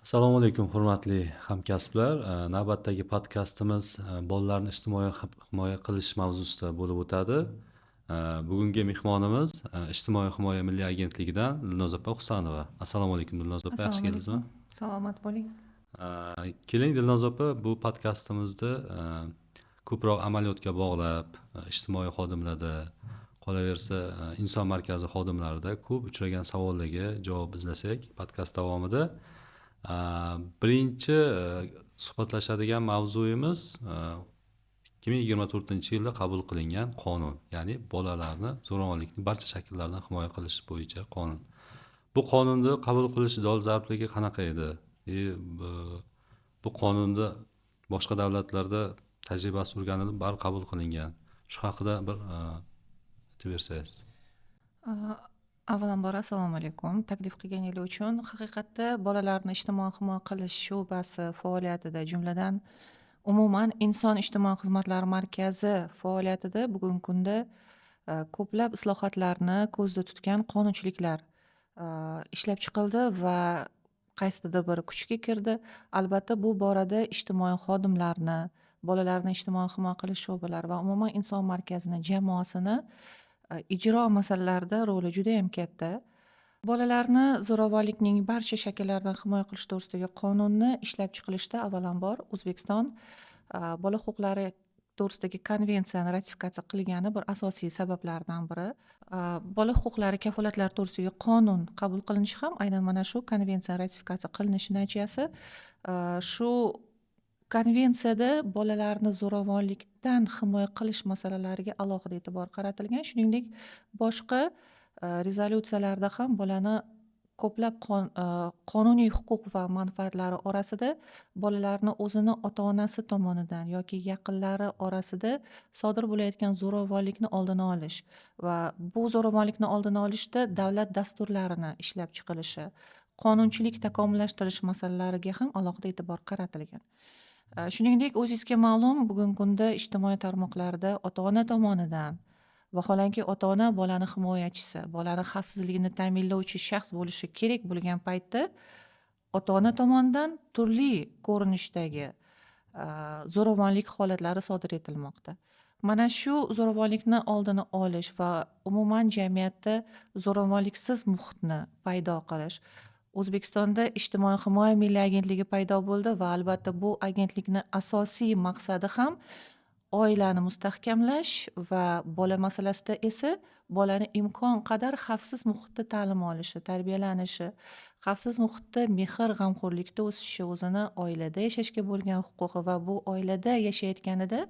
Assalomu alaykum, hurmatli hamkasblar. Navbatdagi podkastimiz bolalarni ijtimoiy himoya qilish mavzusida bo'lib o'tadi. Bugungi mehmonimiz Ijtimoiy himoya milliy agentligidan Dilnoza opa Husanova. Assalomu alaykum, Dilnoza opa, yaxshi Assalomu keldingizmi? alaykum. Salomat bo'ling. Keling, Dilnoza opa, bu podkastimizni ko'proq amaliyotga bog'lab, ijtimoiy xodimlarda, qolaversa inson markazi xodimlarida ko'p uchragan savollarga javob izlasak podkast davomida. Birinchi suhbatlashadigan mavzuyimiz 2024-yilda qabul qilingan qonun, ya'ni bolalarni zo'ravonlikning barcha shakllaridan himoya qilish bo'yicha qonun. Bu qonunni qabul qilish dolzarbligi qanaqa edi? Bu qonunda boshqa davlatlarda tajribasi o'rganilib, bari qabul qilingan. Shu haqida bir aytib bersangiz. Avvalambor assalomu alaykum. Taklif qilganingiz uchun haqiqatda bolalarni ijtimoiy himoya qilish sho'basi faoliyatida, jumladan umuman inson ijtimoiy xizmatlari markazi faoliyatida bugungi kunda ko'plab islohotlarni ko'zda tutgan qonunchiliklar ishlab chiqildi va qaysidir biri kuchga kirdi. Albatta bu borada ijtimoiy xodimlarni, bolalarni ijtimoiy himoya qilish sho'balari va umuman inson markazini jamoasini ijro masalalarida roli juda ham katta. Bolalarni zo'ravonlikning barcha shakllaridan himoya qilish to'g'risidagi qonunni ishlab chiqilishda avvalambor O'zbekiston bola huquqlari to'g'risidagi konvensiyani ratifikatsiya qilgani bir asosiy sabablardan biri. Bola huquqlari kafolatlari to'g'risidagi qonun qabul qilinishi ham aynan mana shu konvensiya ratifikatsiya qilinishi natijasi. Shu konvensiyada bolalarni zo'ravonlikdan himoya qilish masalalariga alohida e'tibor qaratilgan. Shuningdek, boshqa rezolyutsiyalarda ham bolani ko'plab qonuniy huquq va manfaatlari orasida bolalarni o'zini ota-onasi tomonidan yoki yaqinlari orasida sodir bo'layotgan zo'ravonlikni oldini olish va bu zo'ravonlikni oldini olishda davlat dasturlarini ishlab chiqilishi, qonunchilik takomillashtirish masalalariga ham alohida e'tibor qaratilgan. Shuningdek, o'zingizga ma'lum, bugungi kunda ijtimoiy tarmoqlarda ota-ona tomonidan vaholanki ota-ona bolani himoyachisi, bolani xavfsizligini ta'minlovchi shaxs bo'lishi kerak bo'lgan paytda ota-ona tomonidan turli ko'rinishdagi zo'ravonlik holatlari sodir etilmoqda. Mana shu zo'ravonlikni oldini olish va umuman jamiyatda zo'ravonliksiz muhitni paydo qilish. O'zbekistonda Ijtimoiy himoya milliy agentligi paydo bo'ldi va albatta bu agentlikni asosiy maqsadi ham oilani mustahkamlash va bola masalasida esa bolani imkon qadar xavfsiz muhitda ta'lim olishi, tarbiyalanishi, xavfsiz muhitda mehr, g'amxo'rlikda o'sishi, o'zini oilada yashashga bo'lgan huquqi va bu oilada yashayotganida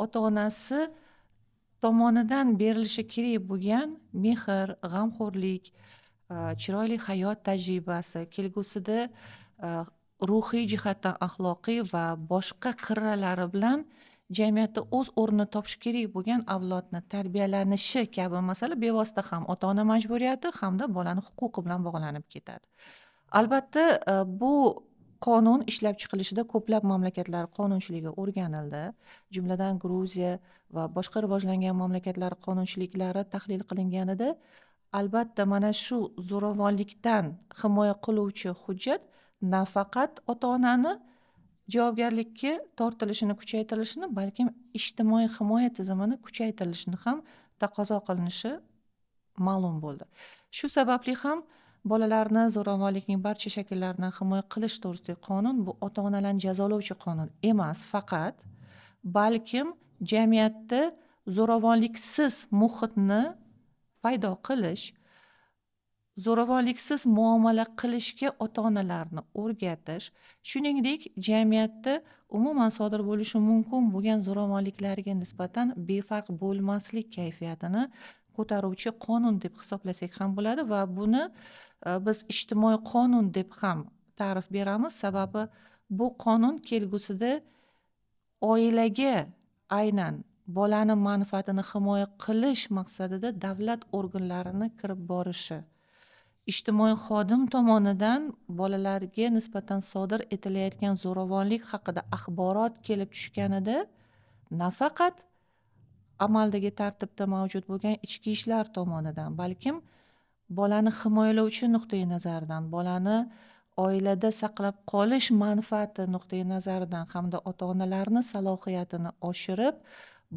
ota-onasi tomonidan berilishi kerak bo'lgan mehr, g'amxo'rlik, chiroyli hayot tajribasi, kelgusida ruhiy jihatdan axloqiy va boshqa qirralari bilan jamiyatda o'z o'rnini topishi kerak bo'lgan avlodni tarbiyalanishi kabi masala bevosita ham ota-ona majburiyati hamda bolani huquqi bilan bog'lanib ketadi. Albatta, bu qonun ishlab chiqilishida ko'plab mamlakatlar qonunchiligi o'rganildi. Jumladan Gruziya va boshqa rivojlangan mamlakatlar qonunchiliklari tahlil qilinganida albatta mana shu zo'ravonlikdan himoya qiluvchi hujjat nafaqat ota-onani javobgarlikka tortilishini kuchaytirilishini, balkim ijtimoiy himoya tizimini kuchaytirilishini ham taqozo qilinishi ma'lum bo'ldi. Shu sababli ham bolalarni zo'ravonlikning barcha shakllaridan himoya qilish to'g'risidagi qonun bu ota-onalarni jazolovchi qonun emas faqat, balkim jamiyatda zo'ravonliksiz muhitni paydo qilish, zo'ravonliksiz muomala qilishga ota-onalarni o'rgatish, shuningdek jamiyatda umuman sodir bo'lishi mumkin bo'lgan zo'ravonliklarga nisbatan befarq bo'lmaslik kayfiyatini ko'taruvchi qonun deb hisoblasak ham bo'ladi va buni biz ijtimoiy qonun deb ham ta'rif beramiz. Sababi bu qonun kelgusida oilaga aynan bolani manfaatini himoya qilish maqsadida davlat organlarini kirib borishi, ijtimoiy xodim tomonidan bolalarga nisbatan sodir etilayotgan zo'ravonlik haqida axborot kelib tushganida nafaqat amaldagi tartibda mavjud bo'lgan ichki ishlar tomonidan, balkim bolani himoyalovchi nuqtai nazardan, bolani oilada saqlab qolish manfaati nuqtai nazaridan hamda ota-onalarni salohiyatini oshirib,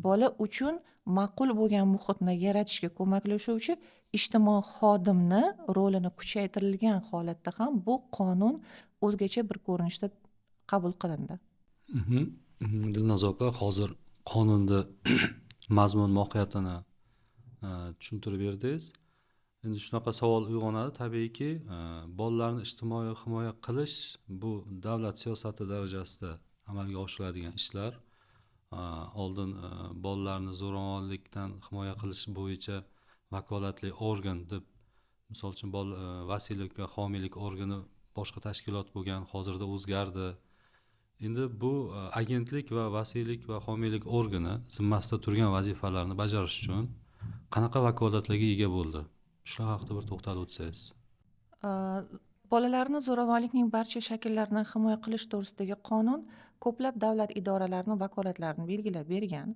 bola uchun ma'qul bo'lgan muhitni yaratishga ko'maklashuvchi ijtimoiy xodimni rolini kuchaytirilgan holatda ham bu qonun o'zgacha bir ko'rinishda qabul qilindi. Mhm. Dilnoza opa, hozir qonunni mazmun mohiyatini tushuntirib berdingiz. Endi shunaqa savol uyg'onadi, tabiiyki, bolalarni ijtimoiy himoya qilish bu davlat siyosati darajasida amalga oshiriladigan ishlar. Oldin bolalarni zo'ravonlikdan himoya qilish bo'yicha vakolatli organ deb, misol uchun vasiylik va homiylik organi boshqa tashkilot bo'lgan, hozirda o'zgardi. Endi bu agentlik va vasiylik va homiylik organi zimmasida turgan vazifalarni bajarish uchun qanaqa vakolatlarga ega bo'ldi? Shular haqida bir to'xtalib o'tsangiz. Bolalarni zo'ravonlikning barcha shakllaridan himoya qilish to'g'risidagi qonun ko'plab davlat idoralarini vakolatlarini belgilab bergan.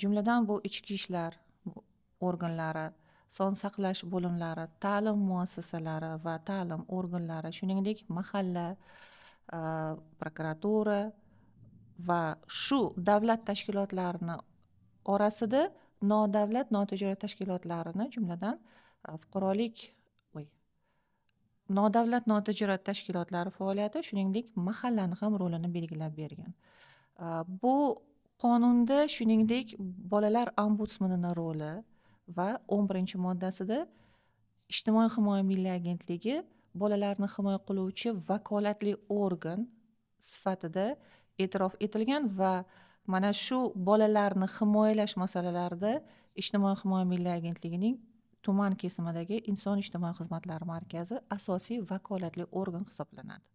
Jumladan bu ichki ishlar organlari, sog'liqni saqlash bo'limlari, ta'lim muassasalari va ta'lim organlari, shuningdek mahalla, prokuratura va shu davlat tashkilotlarini orasida nodavlat notijorat tashkilotlarini, jumladan fuqarolik nodavlat notijorat tashkilotlari faoliyati, shuningdek mahallani ham rolini belgilab bergan. Bu qonunda shuningdek bolalar ombudsmanining roli va 11-moddasida ijtimoiy himoya milliy agentligi bolalarni himoya qiluvchi vakolatli organ sifatida e'tirof etilgan va mana shu bolalarni himoyalash masalalarida ijtimoiy himoya milliy agentligining tuman kesimidagi inson ijtimoiy xizmatlari markazi asosiy vakolatli organ hisoblanadi.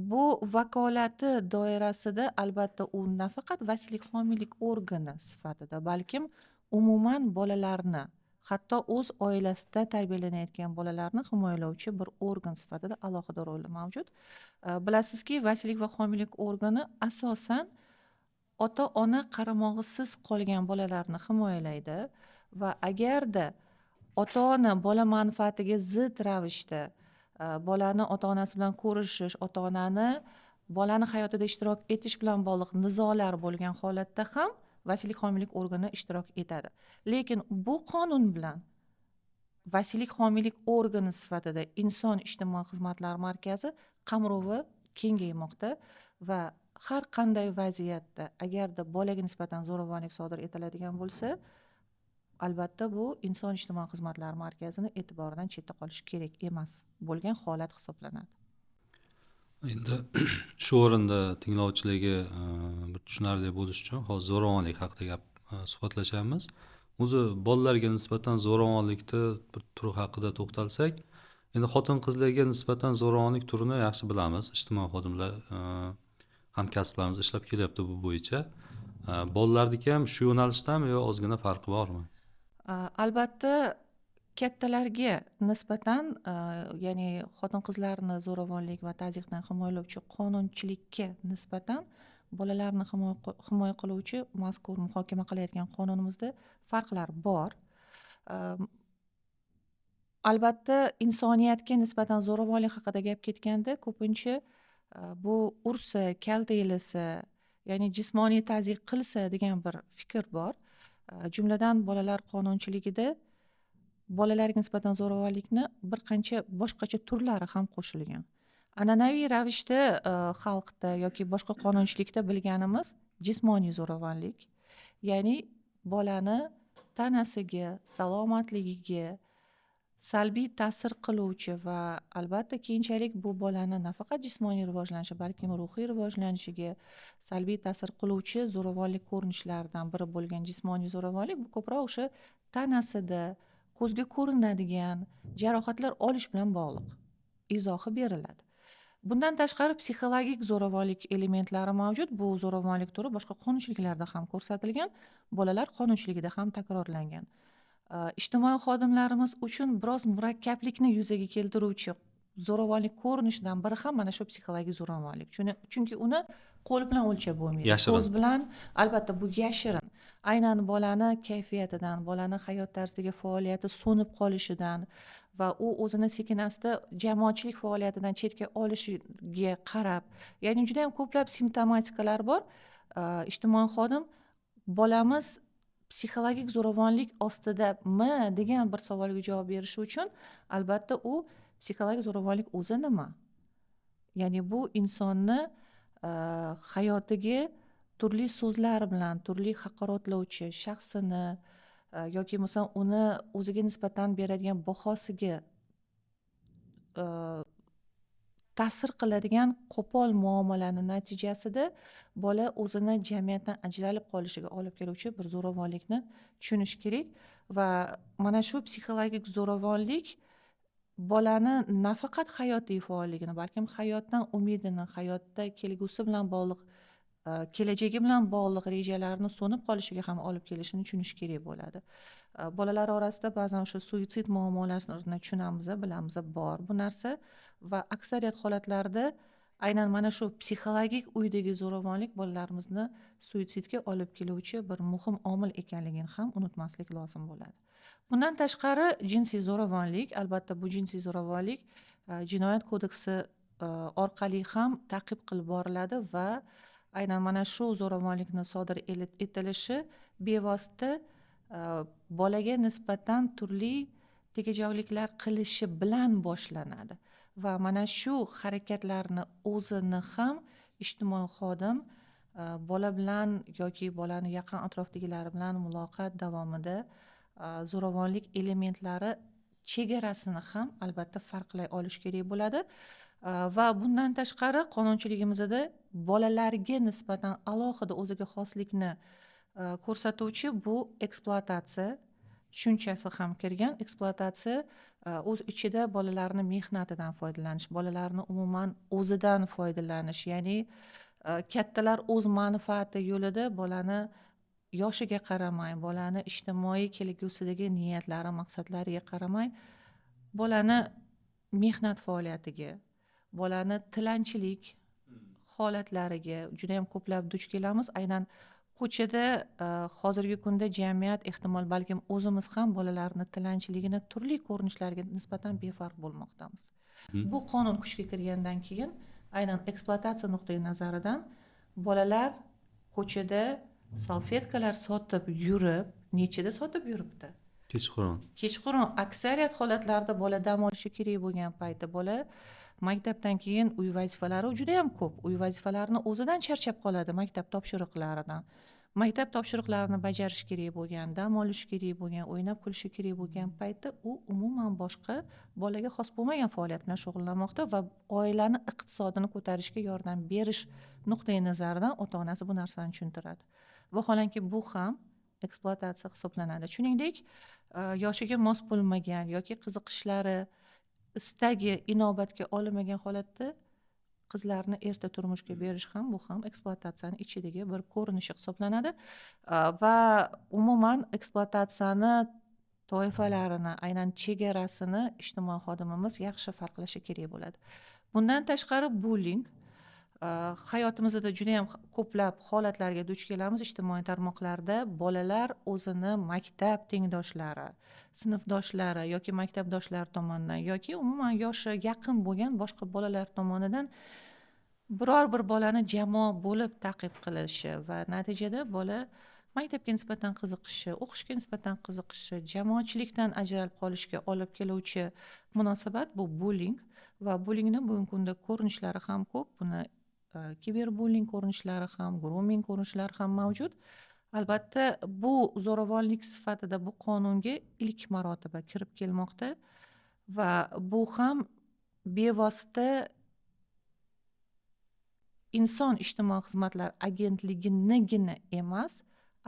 Bu vakolati doirasida albatta u nafaqat vasiylik homiylik organi sifatida, balkim umuman bolalarni, hatto o'z oilasida tarbiyalanayotgan bolalarni himoyalovchi bir organ sifatida alohida roli mavjud. Bilasizki, vasiylik va homiylik organi asosan ota-ona qaramog'isiz qolgan bolalarni himoyalaydi va agarda ota-ona bola manfaatiga zid ravishda bolani ota-onasi bilan ko'rishish, ota-onani bolani hayotida ishtirok etish bilan bog'liq nizolar bo'lgan holatda ham vasiylik homiylik organi ishtirok etadi. Lekin bu qonun bilan vasiylik homiylik organi sifatida inson ijtimoiy xizmatlar markazi qamrovi kengaymoqda va har qanday vaziyatda agarda bolaga nisbatan zo'ravonlik sodir etiladigan bo'lsa, albatta bu inson ijtimoiy xizmatlar markazini e'tiboridan chetda qolishi kerak emas bo'lgan holat hisoblanadi. Endi shu o'rinda tinglovchilarga bir tushunarli bo'lishi uchun hozir zo'ravonlik haqida suhbatlashamiz. O'zi bolalarga nisbatan zo'ravonlikni bir turi haqida to'xtalsak, endi xotin-qizlarga nisbatan zo'ravonlik turini yaxshi bilamiz. Ijtimoiy xodimlar hamkasblarimiz ishlab kelyapti bu bo'yicha. Bolalardagi ham shu yo'nalishdami yo ozgina farqi bormi? Albatta kattalarga nisbatan, ya'ni xotin-qizlarni zo'ravonlik va tazyiqdan himoyalovchi qonunchilikka nisbatan bolalarni himoya qiluvchi mazkur muhokama qilayotgan qonunimizda farqlar bor. Albatta insoniyatga nisbatan zo'ravonlik haqida gap ketganda ko'pincha bu ursa, kaltaklasa, ya'ni jismoniy tazyiq qilsa degan bir fikr bor. Jumladan bolalar qonunchiligida bolalarga nisbatan zo'ravonlikni bir qancha boshqacha turlari ham qo'shilgan. An'anaviy ravishda xalqda yoki boshqa qonunchilikda bilganimiz jismoniy zo'ravonlik, ya'ni bolani tanasiga, salomatligiga salbiy ta'sir qiluvchi va albatta keyinchalik bu bolani nafaqat jismoniy rivojlanishi, balkim ruhiy rivojlanishiga salbiy ta'sir qiluvchi zo'ravonlik ko'rinishlaridan biri bo'lgan jismoniy zo'ravonlik bu ko'proq o'sha tanasida ko'zga ko'rinadigan jarohatlar olish bilan bog'liq izohi beriladi. Bundan tashqari psixologik zo'ravonlik elementlari mavjud. Bu zo'ravonlik turi boshqa qonunchiliklarda ham ko'rsatilgan, bolalar qonunchiligida ham takrorlangan. Ijtimoiy xodimlarimiz uchun biroz murakkablikni yuzaga keltiruvchi zo'ravonlik ko'rinishidan biri ham mana shu psixologik zo'ravonlik. Chunki uni qo'l bilan o'lchab bo'lmaydi. Yashirin. Ko'z bilan albatta bu yashirin. Aynan bolani kayfiyatidan, bolani hayot tarzidagi faoliyati so'nib qolishidan va u o'zini sekin-asta jamoatchilik faoliyatidan chetga olishiga qarab, ya'ni juda ham ko'plab simptomatikalar bor. Ijtimoiy xodim bolamiz psixologik zo'ravonlik ostidami degan bir savolga javob berishi uchun albatta u psixologik zo'ravonlik o'zi nima? Ya'ni bu insonni hayotiga turli so'zlar bilan, turli haqoratlovchi shaxsini yoki masalan uni o'ziga nisbatan beradigan bahosiga ta'sir qiladigan qo'pol muomalani natijasida bola o'zini jamiyatdan ajralib qolishiga olib keluvchi bir zo'ravonlikni tushunish kerak va mana shu psixologik zo'ravonlik bolani nafaqat hayotiy faolligini, balkim hayotdan umidini, hayotda kelgusi bilan bog'liq, kelajagi bilan bog'liq rejalarini so'nib qolishiga ham olib kelishini tushunish kerak bo'ladi. Bolalar orasida ba'zan o'sha suitsid muammolarini tushunamiz, bilamiz, bor bu narsa va aksariyat holatlarda aynan mana shu psixologik uydagi zo'ravonlik bolalarimizni suitsidga olib keluvchi bir muhim omil ekanligini ham unutmaslik lozim bo'ladi. Bundan tashqari jinsiy zo'ravonlik, albatta bu jinsiy zo'ravonlik jinoyat kodeksi orqali ham ta'qib qilib boriladi va aynan mana shu zo'ravonlikni sodir etilishi bevosita bolaga nisbatan turli tegajog'liklar qilishi bilan boshlanadi va mana shu harakatlarni o'zini ham ijtimoiy xodim bola bilan yoki bolani yaqin atrofdagilari bilan muloqot davomida zo'ravonlik elementlari chegarasini ham albatta farqlay olish kerak bo'ladi va bundan tashqari qonunchiligimizda bolalarga nisbatan alohida o'ziga xoslikni ko'rsatuvchi bu ekspluatatsiya tushunchasi ham kirgan. Ekspluatatsiya o'z ichida bolalarni mehnatidan foydalanish, bolalarni umuman o'zidan foydalanish, ya'ni kattalar o'z manfaati yo'lida bolani yoshiga qaramay, bolani ijtimoiy kelgusidagi niyatlari, maqsadlariga qaramay, bolani mehnat faoliyatiga, bolani tilanchilik holatlariga juda ham ko'plab duch kelamiz. Aynan ko'chada hozirgi kunda jamiyat ehtimol balkim o'zimiz ham bolalarni tilanchiligini turli ko'rinishlariga nisbatan befarq bo'lmoqdamiz. Bu qonun kuchga kirgandan keyin aynan ekspluatatsiya nuqtai nazaridan bolalar ko'chada salfetkalar sotib yurib, nechida sotib yuribdi? Kechqurun aksariyat holatlarda bola dam olishi kerak bo'lgan payti bola maktabdan keyin uy vazifalari juda ham ko'p. Uy vazifalarini o'zidan charchab qoladi, maktab topshiriqlaridan. Maktab topshiriqlarini bajarish kerak bo'lgan, dam olish kerak bo'lgan, o'ynab kulishi kerak bo'lgan paytda u umuman boshqa bolaga xos bo'lmagan faoliyat bilan shug'ullanmoqda va oilani iqtisodini ko'tarishga yordam berish nuqtai nazaridan ota-onasi bu narsani tushuntiradi. Vaholanki bu ham ekspluatatsiya hisoblanadi. Shuningdek, yoshiga mos bo'lmagan yoki qiziqishlari, istagi inobatga olinmagan holatda qizlarni erta turmushga berish ham bu ham ekspluatatsiyani ichidagi bir ko'rinishi hisoblanadi va umuman ekspluatatsiyani toifalarini, aynan chegarasini ijtimoiy xodimimiz yaxshi farqlashi kerak bo'ladi. Bundan tashqari bullying hayotimizda juda ham ko'plab holatlarga duch kelamiz. Ijtimoiy tarmoqlarda bolalar o'zini maktab tengdoshlari, sinfdoshlari yoki maktabdoshlari tomonidan yoki umuman yoshi yaqin bo'lgan boshqa bolalar tomonidan biror bir bolani jamoa bo'lib ta'qib qilishi va natijada bola maktabga nisbatan qiziqishi, o'qishga nisbatan qiziqishi, jamoatchilikdan ajralib qolishga olib keluvchi munosabat bu bullying va bullyingni bugungi kunda ko'rinishlari ham ko'p. Buni kiberbullying ko'rinishlari ham, grooming ko'rinishlari ham mavjud. Albatta bu zo'ravonlik sifatida bu qonunga ilk marotaba kirib kelmoqda va bu ham bevosita inson ijtimoiy xizmatlar agentliginigina emas,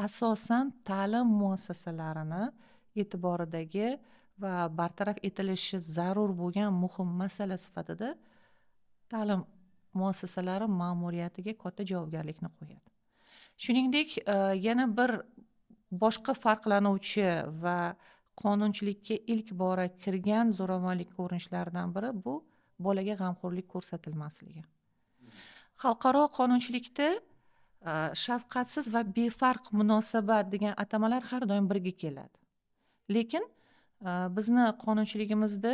asosan ta'lim muassasalarini e'tiboridagi va bartaraf etilishi zarur bo'lgan muhim masala sifatida ta'lim muassasalari ma'muriyatiga katta javobgarlikni qo'yadi. Shuningdek, yana bir boshqa farqlanuvchi va qonunchilikka ilk bora kirgan zo'ravonlik ko'rinishlaridan biri bu bolaga g'amxo'rlik ko'rsatilmasligi. Xalqaro qonunchilikda shafqatsiz va befarq munosabat degan atamalar har doim birga keladi. Lekin bizni qonunchiligimizda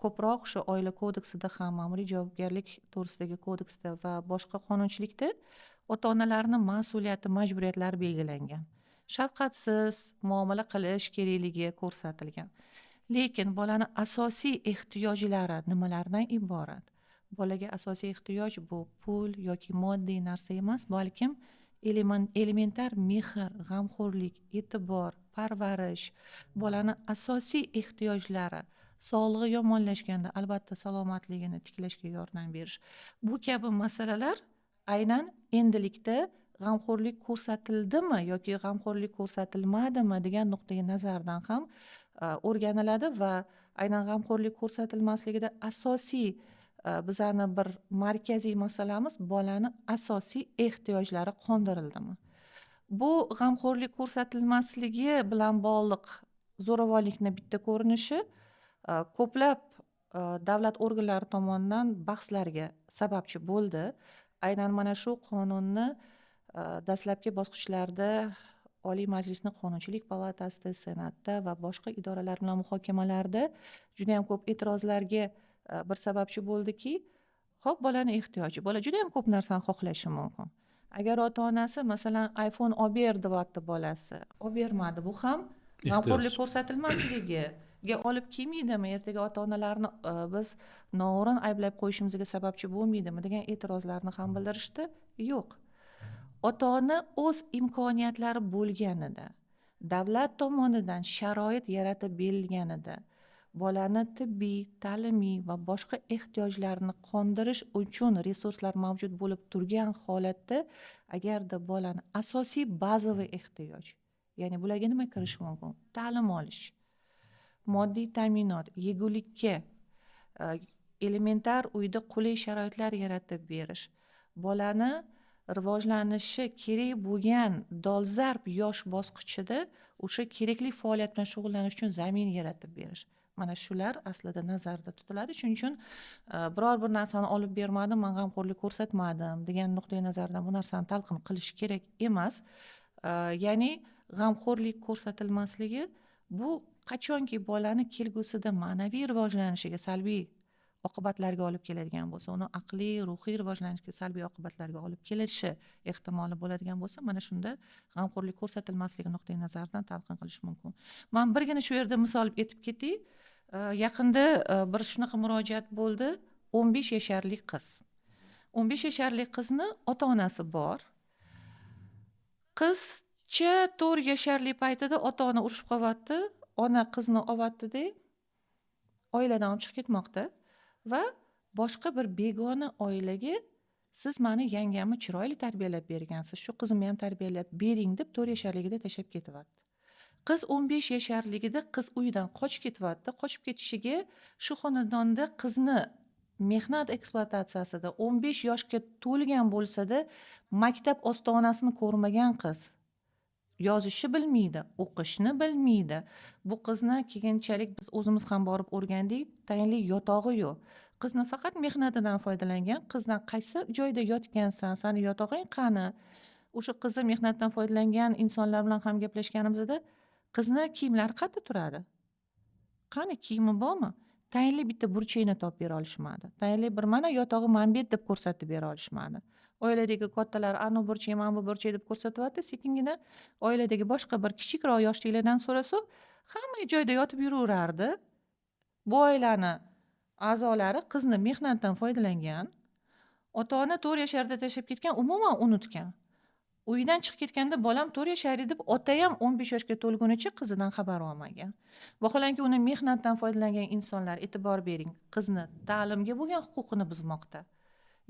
ko'proq o'sha oila kodeksida ham, ma'muriy javobgarlik to'g'risidagi kodeksda va boshqa qonunchilikda ota-onalarni mas'uliyati, majburiyatlari belgilangan. Shafqatsiz muomala qilish kerakligi ko'rsatilgan. Lekin bolani asosiy ehtiyojlari nimalardan iborat? Bolaga asosiy ehtiyoj bu pul yoki moddiy narsa emas, balkim elementar mehr, g'amxo'rlik, e'tibor, parvarish, bolani asosiy ehtiyojlari, sog'lig'i yomonlashganda albatta salomatligini tiklashga yordam berish. Bu kabi masalalar aynan endilikda g'amxo'rlik ko'rsatildimi yoki g'amxo'rlik ko'rsatilmadimi degan nuqtai nazardan ham o'rganiladi va aynan g'amxo'rlik ko'rsatilmasligida asosiy bizani bir markaziy masalamiz bolani asosiy ehtiyojlari qondirildimi. Bu g'amxo'rlik ko'rsatilmasligi bilan bog'liq zo'ravonlikni bitta ko'rinishi ko'plab davlat organlari tomonidan bahslarga sababchi bo'ldi. Aynan mana shu qonunni dastlabki bosqichlarda Oliy Majlisning Qonunchilik palatasida, Senatda va boshqa idoralar bilan muhokamalarda juda ham ko'p e'tirozlarga bir sababchi bo'ldiki, xo'p, bolani ehtiyoji. Bola juda ham ko'p narsani xohlashi mumkin. Agar ota-onasi masalan iPhone olib ber deyapti bolasi, olib bermadi, bu ham g'amxo'rlik ko'rsatilmasligiga olib kelmaydimi? Ertaga ota-onalarni biz noo'rin ayblab qo'yishimizga sababchi bo'lmaydimi degan e'tirozlarni ham bildirishdi. Yo'q. Ota-ona o'z imkoniyatlari bo'lganida, davlat tomonidan sharoit yaratib berilganida, bolani tibbiy, ta'limiy va boshqa ehtiyojlarini qondirish uchun resurslar mavjud bo'lib turgan holatda, agarda bolani asosiy bazaviy ehtiyoj, ya'ni bularga nima kirishi mumkin? Ta'lim olish, moddiy ta'minot, yegulikka, elementar uyda qulay sharoitlar yaratib berish, bolani rivojlanishi kerak bo'lgan dolzarb yosh bosqichida o'sha kerakli faoliyat bilan shug'ullanish uchun zamin yaratib berish. Mana shular aslida nazarda tutiladi. Shuning uchun biror bir narsani olib bermadim, men g'amxo'rlik ko'rsatmadim degan nuqtai nazardan bu narsani talqin qilish kerak emas. Ya'ni g'amxo'rlik ko'rsatilmasligi bu qachonki bolani kelgusida ma'naviy rivojlanishiga salbiy oqibatlarga olib keladigan bo'lsa, uni aqliy, ruhiy rivojlanishiga salbiy oqibatlarga olib kelishi ehtimoli bo'ladigan bo'lsa, mana shunda g'amxo'rlik ko'rsatilmasligi nuqtai nazaridan talqin qilish mumkin. Men birgina shu yerda misol aytib ketay. Yaqinda bir shunaqa murojaat bo'ldi. 15 yasharli qiz. 15 yasharli qizni ota-onasi bor. Qizcha 4 yasharli paytida ota-ona urushib qolyapti. Ona qizni olyapti-da, oiladan olib chiqib ketmoqda va boshqa bir begona oilaga siz meni yangamni chiroyli tarbiyalab bergansiz, shu qizimni ham tarbiyalab bering deb 4 yasharligida tashlab ketyapti. Qiz 15 yasharligida qiz uydan qochib ketyapti. Qochib ketishiga shu xonadonda qizni mehnat ekspluatatsiyasida 15 yoshga to'lgan bo'lsa-da, maktab ostonasini ko'rmagan qiz. Yozishni bilmaydi, o'qishni bilmaydi. Bu qizni keyinchalik biz o'zimiz ham borib o'rgandik, tayinli yotog'i yo'q. Qizni faqat mehnatidan foydalangan. Qizdan qaysi joyda yotgansan, seni yotog'ing qani? O'sha qizni mehnatdan foydalangan insonlar bilan ham gaplashganimizda qizni kiyimlari qayerda turadi? Qani kiyimi bormi? Tayinli bitta burchakni topib bera olishmadi. Tayinli bir mana yotog'i mana bu deb ko'rsatib bera olishmadi. Oiladagi kattalar anu burchak, mana bu burchak deb ko'rsatyapti. Sekingina oiladagi boshqa bir kichikroq yoshdagilardan so'rasa, hamma joyda yotib yuraverardi. Bu oilani a'zolari qizni mehnatdan foydalangan, ota-ona 4 yasharda tashlab ketgan, umuman unutgan. Uydan chiqib ketganda bolam 4 yashar deb ota ham 15 yoshga to'lgunicha qizidan xabar olmagan. Vaholanki uni mehnatdan foydalangan insonlar, e'tibor bering, qizni ta'limga bo'lgan huquqini buzmoqda.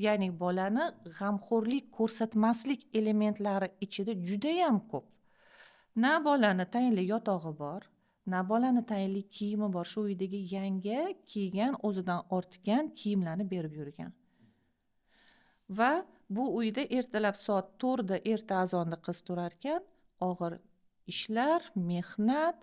Ya'ni bolani g'amxo'rlik ko'rsatmaslik elementlari ichida juda ham ko'p. Na bolani tayinli yotog'i bor, na bolani tayinli kiyimi bor. Shu uydagi yanga kiygan, o'zidan ortgan kiyimlarni berib yurgan. Va bu uyda ertalab soat 4 da erta azonda qiz turar ekan, og'ir ishlar, mehnat,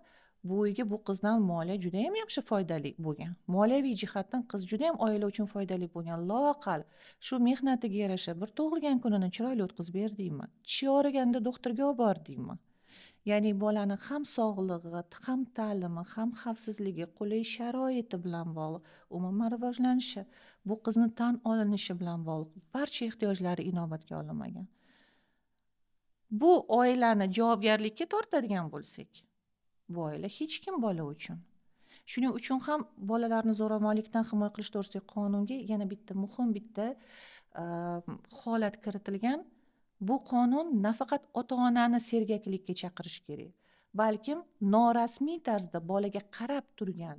bu uyga bu qizdan moliya juda ham yaxshi foydali bo'lgan. Moliyaviy jihatdan qiz juda ham oila uchun foydali bo'lgan. Loaqal shu mehnatiga yarasha bir tug'ilgan kunini chiroyli o'tkazib berdingmi? Tishi og'riganda doktorga olib bordingmi? Ya'ni bolani ham sog'lig'i, ham ta'limi, ham xavfsizligi, qulay sharoiti bilan bog'liq, umuman rivojlanishi, bu qizni tan olinishi bilan bog'liq. Barcha ehtiyojlari inobatga olinmagan. Bu oilani javobgarlikka tortadigan bo'lsak, bu oila hech kim bola uchun. Shuning uchun ham bolalarni zo'ravonlikdan himoya qilish to'g'risidagi qonunga yana bitta muhim holat kiritilgan. Bu qonun nafaqat ota-onani sergaklikka chaqirishi kerak, balkim norasmiy tarzda bolaga qarab turgan,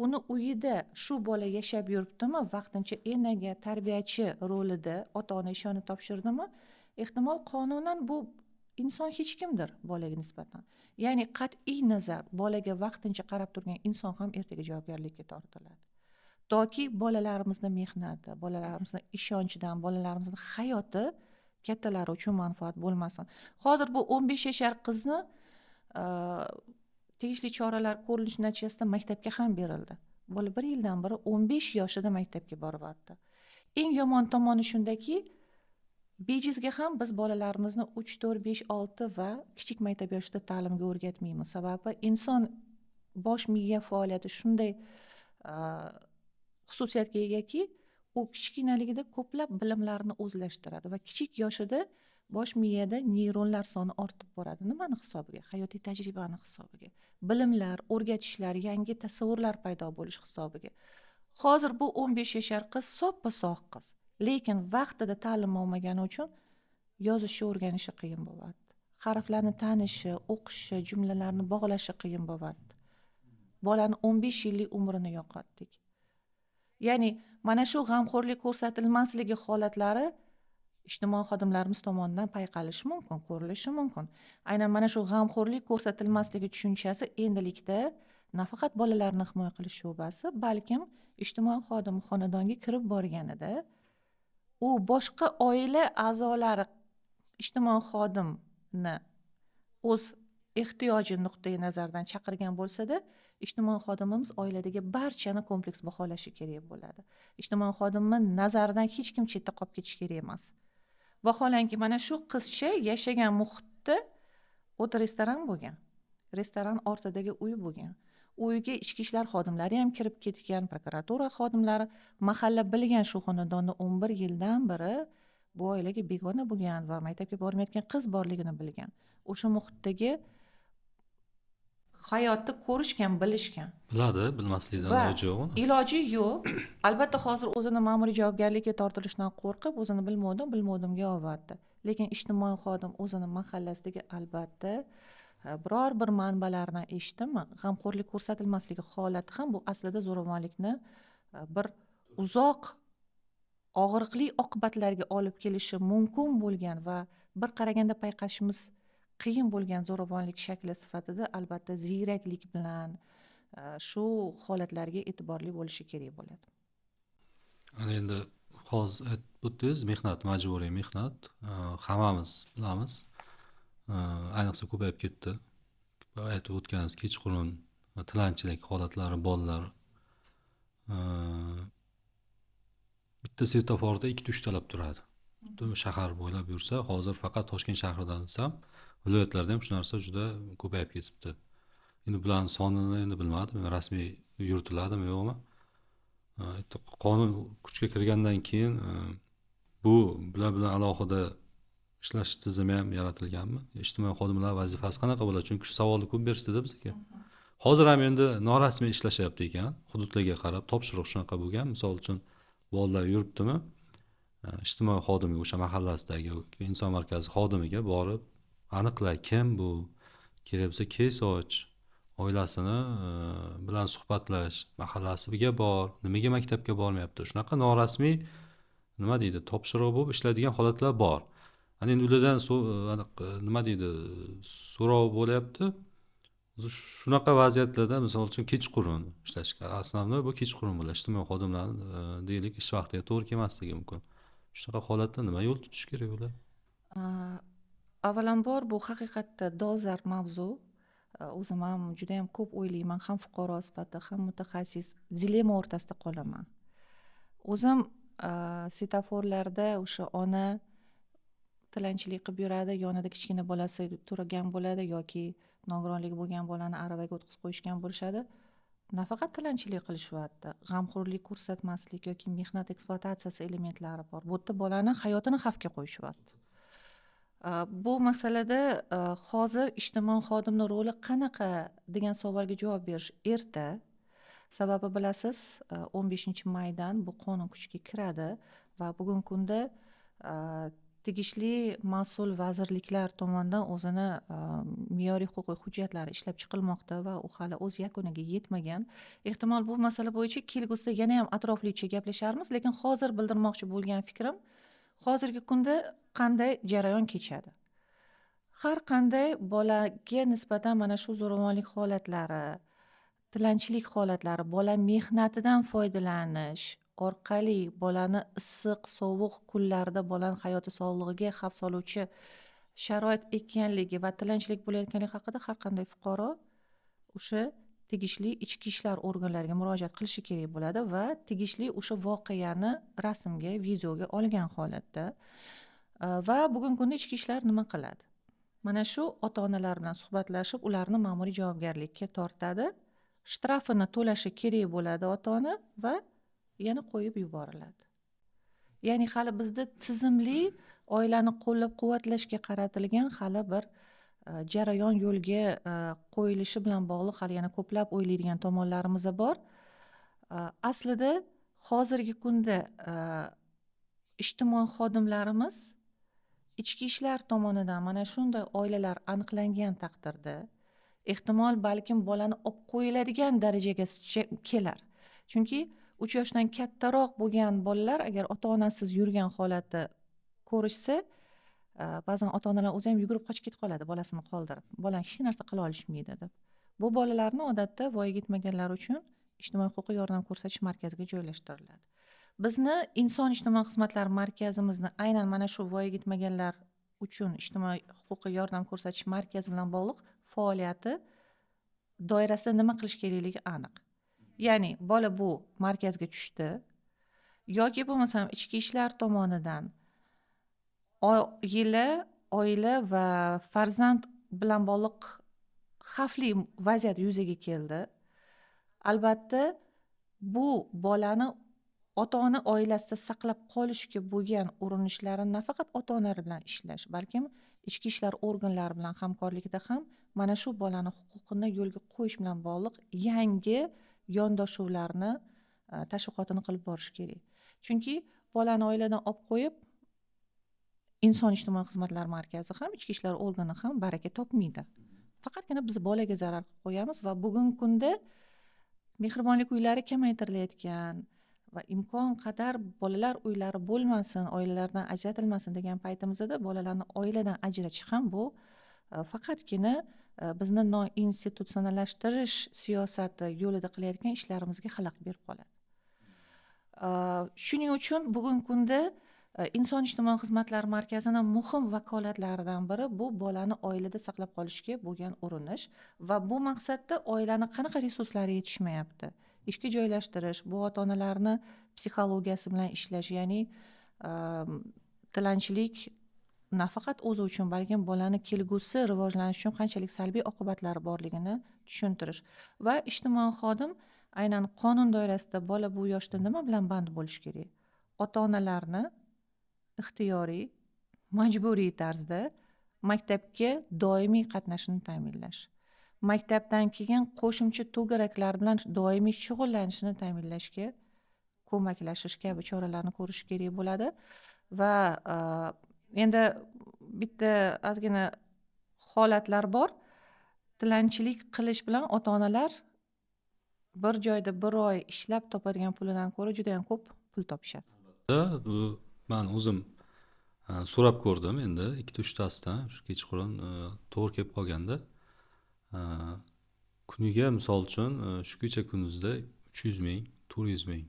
uni uyida shu bola yashab yuribdimi, vaqtincha enaga, tarbiyachi rolida ota-ona ishonib topshirdimi, ehtimol qonunan bu inson hech kimdir bolaga nisbatan. Ya'ni qat'iy nazar bolaga vaqtincha qarab turgan inson ham ertaga javobgarlikka tortiladi. Toki bolalarimizni mehnati, bolalarimizni ishonchidan, bolalarimizni hayoti kattalari uchun manfaat bo'lmasin. Hozir bu 15 yashar qizni tegishli choralar ko'rilishi natijasida maktabga ham berildi. Bola 1 yildan beri 15 yoshida maktabga boryapti. Eng yomon tomoni shundaki, bejizga ham biz bolalarimizni 3, 4, 5, 6 va kichik maktab yoshida ta'limga o'rgatmaymiz. Sababi inson bosh miya faoliyati shunday xususiyatga egaki, u kichkinaligida ko'plab bilimlarni o'zlashtiradi va kichik yoshida bosh miyada neyronlar soni ortib boradi. Nimani hisobiga? Hayotiy tajribani hisobiga. Bilimlar, o'rgatishlar, yangi tasavvurlar paydo bo'lish hisobiga. Hozir bu 15 yashar qiz soppa-sog' qiz, lekin vaqtida ta'lim olmagani uchun yozishni o'rganishi qiyin bo'ladi. Harflarni tanishi, o'qishi, jumlalarni bog'lashi qiyin bo'ladi. Bolani 15 yillik umrini yo'qotdik. Ya'ni mana shu g'amxo'rlik ko'rsatilmasligi holatlari ijtimoiy xodimlarimiz tomonidan payqalishi mumkin, ko'rilishi mumkin. Aynan mana shu g'amxo'rlik ko'rsatilmasligi tushunchasi endilikda nafaqat bolalarni himoya qilish sho'basi, balkim ijtimoiy xodim xonadonga kirib borganida u boshqa oila a'zolari ijtimoiy xodimni o'z ehtiyoji nuqtai nazaridan chaqirgan bo'lsa-da, ijtimoiy xodimimiz oiladagi barchani kompleks baholashi kerak bo'ladi. Ijtimoiy xodimning nazaridan hech kim chetda qolib ketish kerak emas. Vaholanki mana shu qizcha yashagan muhitda o'ta restoran bo'lgan. Restoran ortidagi uy bo'lgan. Uyga ichki ishlar xodimlari ham kirib ketgan, prokuratura xodimlari, mahalla bilgan shu xonadonni 11 yildan beri bu oilaga begona bo'lgan va maktabga bormayotgan qiz borligini bilgan. O'sha muhitdagi hayotni ko'rishgan, bilishgan. Biladi, bilmaslikdan iloji yo'q. Iloji yo'q. Albatta hozir o'zini ma'muriy javobgarlikka tortilishdan qo'rqib, o'zini bilmovdimga olyapti. Lekin ijtimoiy xodim o'zini mahallasidagi albatta biror bir manbalardan eshitdimi, g'amxo'rlik ko'rsatilmasligi holati ham bu aslida zo'ravonlikni bir uzoq og'riqli oqibatlarga olib kelishi mumkin bo'lgan va bir qaraganda payqashimiz qiyin bo'lgan zo'ravonlik shakli sifatida albatta ziyraklik bilan shu holatlarga e'tiborli bo'lishi kerak bo'ladi. Ana endi hozir aytib o'tdingiz, mehnat, majburiy mehnat hammamiz bilamiz. Ayniqsa ko'payib ketdi. Aytib o'tganingiz kechqurun tilanchilik holatlari, bolalar bitta svetoforda 2-3 talab turadi. Butun shahar bo'ylab yursa, hozir faqat Toshkent shahridan desam, viloyatlarda ham shu narsa juda ko'payib ketibdi. Endi bularning sonini endi bilmadim, rasmiy yuritiladimi yo'qmi? Qonun kuchga kirgandan keyin bu bilan alohida ishlash tizimi ham yaratilganmi? Ijtimoiy xodimlar vazifasi qanaqa bo'ladi? Chunki shu savolni ko'p berishdi-da bizga. Hozir ham endi norasmiy ishlashyapti ekan, hududlarga qarab topshiriq shunaqa bo'lgan. Misol uchun bolalar yuribdimi? Ijtimoiy xodimga, o'sha mahallasidagi inson markazi xodimiga borib aniqla kim bu, kerak bo'lsa kes och, oilasini bilan suhbatlash, mahallasiga bor, nimaga maktabga bormayapti? Shunaqa norasmiy nima deydi, topshiriq bo'lib ishlaydigan holatlar bor. Ana endi ulardan nima deydi, so'rov bo'lyapti. Shunaqa vaziyatlarda misol uchun kechqurun ishlashga, asosiy bu kechqurun bo'ladi. Ijtimoiy xodimlarning deylik ish vaqtiga to'g'ri kelmasligi mumkin. Shunaqa holatda nima yo'l tutish kerak ular? Avvalambor bu haqiqatda dolzarb mavzu o'zim ham judayam ko'p o'ylayman, ham fuqaro sifatida, ham mutaxassis dilemma o'rtasida qolaman. O'zim svetoforlarda o'sha ona tilanchilik qilib yuradi, yonida kichkina bolasi turgan bo'ladi yoki nogironligi bo'lgan bolani aravaga o'tkazib qo'yishgan bo'lishadi. Nafaqat tilanchilik qilishyapti, g'amxo'rlik ko'rsatmaslik yoki mehnat ekspluatatsiyasi elementlari bor. Bu yerda bolani hayotini xavfga qo'yishyapti. Bu masalada hozir ijtimoiy xodimni roli qanaqa degan savolga javob berish erta. Sababi bilasiz, 15-maydan bu qonun kuchga kiradi va bugungi kunda tegishli mas'ul vazirliklar tomonidan o'zini me'yoriy huquqiy hujjatlari ishlab chiqilmoqda va u hali o'z yakuniga yetmagan. Ehtimol bu masala bo'yicha kelgusida yana ham atroflicha gaplasharmiz, lekin hozir bildirmoqchi bo'lgan fikrim, hozirgi kunda qanday jarayon kechadi. Har qanday bolaga nisbatan mana shu zo'ravonlik holatlari, tilanchilik holatlari, bola mehnatidan foydalanish orqali bolani issiq, sovuq kunlarda bolani hayoti sog'lig'iga xavf soluvchi sharoit ekanligi va tilanchilik bo'layotganligi haqida har qanday fuqaro o'sha tegishli ichki ishlar organlariga murojaat qilishi kerak bo'ladi va tegishli o'sha voqeani rasmga, videoga olgan holatda va bugungi kunda ichki ishlar nima qiladi? Mana shu ota-onalar bilan suhbatlashib, ularni ma'muriy javobgarlikka tortadi. Shtrafini to'lashi kerak bo'ladi ota-ona va yana qo'yib yuboriladi. Ya'ni hali bizda tizimli oilani qo'llab-quvvatlashga qaratilgan hali bir jarayon yo'lga qo'yilishi bilan bog'liq hali yana ko'plab o'ylaydigan tomonlarimiz bor. Aslida hozirgi kunda ijtimoiy xodimlarimiz ichki ishlar tomonidan mana shunday oilalar aniqlangan taqdirda ehtimol balkim bolani olib qo'yiladigan darajaga kelar. Chunki 3 yoshdan kattaroq bo'lgan bolalar agar ota-onasiz yurgan holatda ko'rishsa, ba'zan ota-onalar o'zi ham yugurib qochib ketib qoladi bolasini qoldirib. Bolam hech narsa qila olishmaydi deb. Bu bolalarni odatda voyaga yetmaganlar uchun ijtimoiy huquqiy yordam ko'rsatish markaziga joylashtiriladi. Bizni inson ijtimoiy xizmatlar markazimizni aynan mana shu voyaga yetmaganlar uchun ijtimoiy huquqiy yordam ko'rsatish markazi bilan bog'liq faoliyati doirasida nima qilish kerakligi aniq. Ya'ni bola bu markazga tushdi yoki bo'lmasam ichki ishlar tomonidan oila va farzand bilan bog'liq xavfli vaziyat yuzaga keldi. Albatta bu bolani ota-ona oilasida saqlab qolishga bo'lgan urinishlarini nafaqat ota-onalar bilan ishlash, balkim ichki ishlar organlari bilan hamkorlikda ham mana shu bolani huquqini yo'lga qo'yish bilan bog'liq yangi yondashuvlarni tashviqotini qilib borish kerak. Chunki bolani oiladan olib qo'yib inson ijtimoiy xizmatlar markazi ham, ichki ishlar organi ham baraka topmaydi. Faqatgina biz bolaga zarar qilib qo'yamiz va bugungi kunda mehribonlik uylari kamaytirilayotgan va imkon qadar bolalar uylari bo'lmasin, oilalardan ajratilmasin degan paytimizda bolalarni oiladan ajratish ham bu faqatgina bizni noinstitutsionallashtirish siyosati yo'lida qilayotgan ishlarimizga xalaqit berib qoladi. Shuning uchun bugungi kunda inson ijtimoiy xizmatlar markazining muhim vakolatlaridan biri bu bolani oilada saqlab qolishga bo'lgan urinish va bu maqsadda oilani qanaqa resurslari yetishmayapti, ishga joylashtirish, bu ota-onalarni psixologiyasi bilan ishlash, ya'ni tilanchilik nafaqat o'zi uchun, balkim bolani kelgusi rivojlanishi uchun qanchalik salbiy oqibatlari borligini tushuntirish va ijtimoiy xodim aynan qonun doirasida bola bu yoshda nima bilan band bo'lishi kerak? Ota-onalarni ixtiyoriy, majburiy tarzda maktabga doimiy qatnashini ta'minlash, maktabdan keyin qo'shimcha to'garaklar bilan doimiy shug'ullanishini ta'minlashga ko'maklashish kabi choralarni ko'rish kerak bo'ladi va endi bitta ozgina holatlar bor. Tilanchilik qilish bilan ota-onalar bir joyda bir oy ishlab topadigan pulidan ko'ra juda ham ko'p pul topishadi. Man o'zim so'rab ko'rdim endi 2-3tasidan shu kechqurun to'g'ri kelib qolganda kuniga misol uchun shu kecha kunduzda 300 ming, 400 ming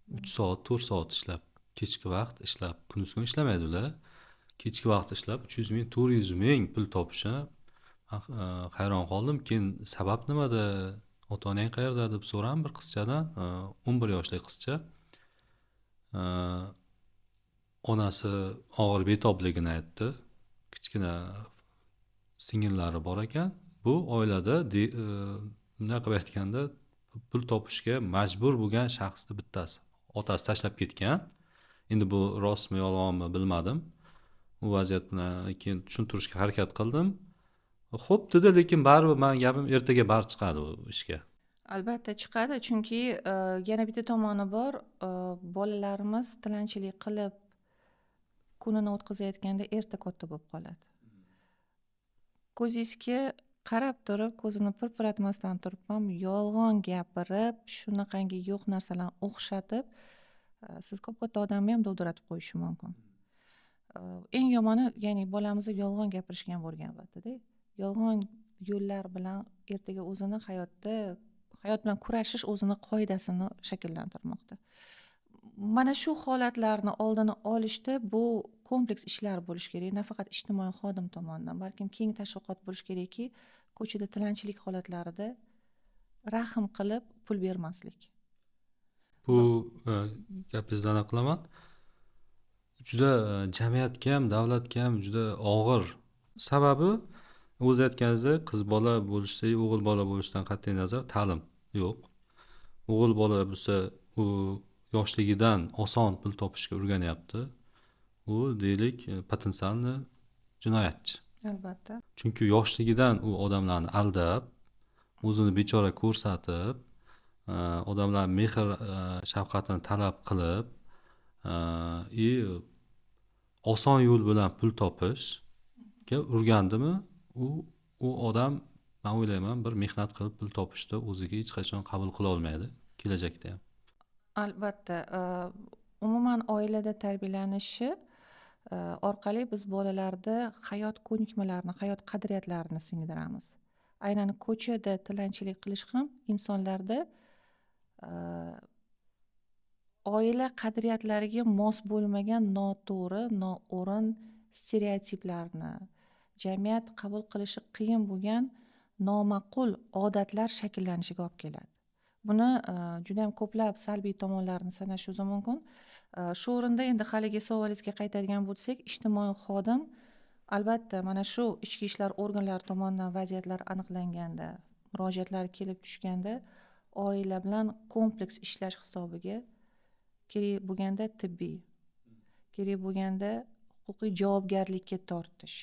3 soat, 4 soat ishlab, kechki vaqt ishlab, kunduz kuni ishlamaydi ular. Kechki vaqt ishlab 300 ming, 400 ming pul topishi hayron qoldim. Keyin sabab nimada, ota onang qayerda deb so'radim bir qizchadan, 11 yoshli qizcha. E, Onasi og'ir betobligini aytdi. Kichkina singillari bor ekan. Bu oilada bunday qilib aytganda pul topishga majbur bo'lgan shaxsni bittasi. Otasi tashlab ketgan. Endi bu rostmi yolg'onmi bilmadim. Bu vaziyat bilan keyin tushuntirishga harakat qildim. Xo'p dedi, lekin baribir men gapim ertaga baribir chiqadi bu ishga. Albatta chiqadi, chunki yana bitta tomoni bor. Bolalarimiz tilanchilik qilib kunini o'tkazayotganda erta katta bo'lib qoladi. Ko'zingizga qarab turib, ko'zini pirpiratmasdan turib ham yolg'on gapirib, shunaqangi yo'q narsalarni o'xshatib, siz katta odamni ham dovdiratib qo'yishi mumkin. Eng yomoni, ya'ni bolamizni yolg'on gapirishga ham o'rganyapti-da. Yolg'on yo'llar bilan ertaga o'zini hayot bilan kurashish o'zini qoidasini shakllantirmoqda. Mana shu holatlarni oldini olishda bu kompleks ishlar bo'lishi kerak. Nafaqat ijtimoiy xodim tomonidan, balkim keng tashviqot bo'lishi kerakki, ko'chada tilanchilik holatlarida rahm qilib pul bermaslik. Bu gapingizdan qilaman. Juda jamiyatga ham, davlatga ham juda og'ir. Sababi o'z aytganingizdek, qiz bola bo'lishsa, o'g'il bola bo'lishidan qat'iy nazar ta'lim yo'q. O'g'il bola bo'lsa, u yoshligidan oson pul topishga o'rganyapti. U deylik potensialni jinoyatchi. Albatta. Chunki yoshligidan u odamlarni aldab, o'zini bechora ko'rsatib, odamlar mehr shafqatini talab qilib, oson yo'l bilan pul topishga o'rgandimi, u odam, men o'ylayman, bir mehnat qilib pul topishda o'ziga hech qachon qabul qila olmaydi kelajakda ham. Albatta, umuman oilada tarbiyalanishi orqali biz bolalarda hayot ko'nikmalarini, hayot qadriyatlarini singdiramiz. Aynan ko'chada tilanchilik qilish ham insonlarda oila qadriyatlariga mos bo'lmagan noto'g'ri, noo'rin stereotiplarni, jamiyat qabul qilishi qiyin bo'lgan noma'qul odatlar shakllanishiga olib keladi. Buni juda ham ko'plab salbiy tomonlarini sanash o'zi mumkin. Shu o'rinda endi haligi savolingizga qaytadigan bo'lsak, ijtimoiy xodim albatta mana shu ichki ishlar organlari tomonidan vaziyatlar aniqlanganda, murojaatlar kelib tushganda oila bilan kompleks ishlash hisobiga kerak bo'lganda tibbiy, kerak bo'lganda huquqiy javobgarlikka tortish,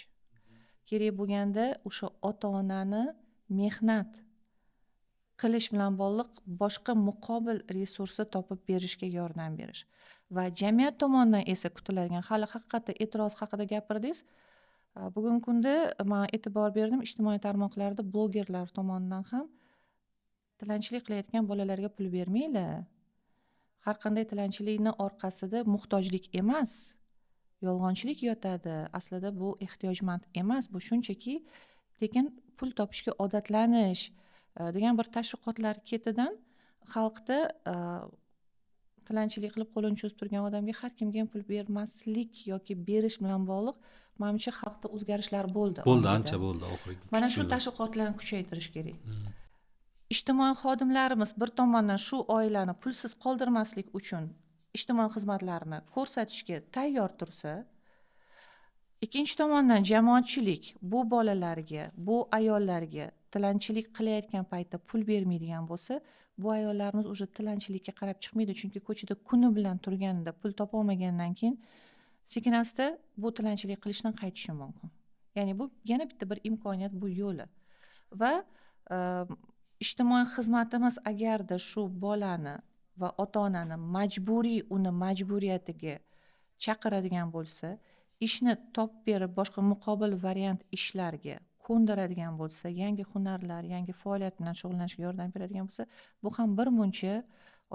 kerak bo'lganda o'sha ota-onani mehnat qilish bilan bog'liq boshqa muqobil resursni topib berishga yordam berish va jamiyat tomonidan esa kutiladigan, hali haqiqatda e'tiroz haqida gapirdingiz. Bugungi kunda men e'tibor berdim, ijtimoiy tarmoqlarda blogerlar tomonidan ham tilanchilik qilayotgan bolalarga pul bermanglar. Har qanday tilanchilikni orqasida muhtojlik emas, yolg'onchilik yotadi. Aslida bu ehtiyojmand emas, bu shunchaki tekin pul topishga odatlanish degan bir tashviqotlar ketidan xalqda tilanchilik qilib qo'lini cho'zib turgan odamga har kimga ham pul bermaslik yoki berish bilan bog'liq menimcha xalqda o'zgarishlar bo'ldi. Ancha bo'ldi oxirgi. Mana shu tashviqotlarni kuchaytirish kerak. Ijtimoiy xodimlarimiz bir tomondan shu oilani pulsiz qoldirmaslik uchun ijtimoiy xizmatlarni ko'rsatishga tayyor tursa, ikkinchi tomondan jamoatchilik bu bolalarga, bu ayollarga tilanchilik qilayotgan paytda pul bermaydigan bo'lsa, bu ayollarimiz уже tilanchilikka qarab chiqmaydi, chunki ko'chada kuni bilan turganida pul topolmagandan keyin sekin-asta bu tilanchilik qilishdan qaytishi mumkin. Ya'ni bu yana bitta bir imkoniyat, bu yo'li. Va ijtimoiy xizmatimiz agarda shu bolani va ota-onani majburiy uni majburiyatiga chaqiradigan bo'lsa, ishni topib berib boshqa muqobil variant ishlarga ko'ndiradigan bo'lsa, yangi hunarlar, yangi faoliyat bilan shug'ullanishga yordam beradigan bo'lsa, bu ham bir muncha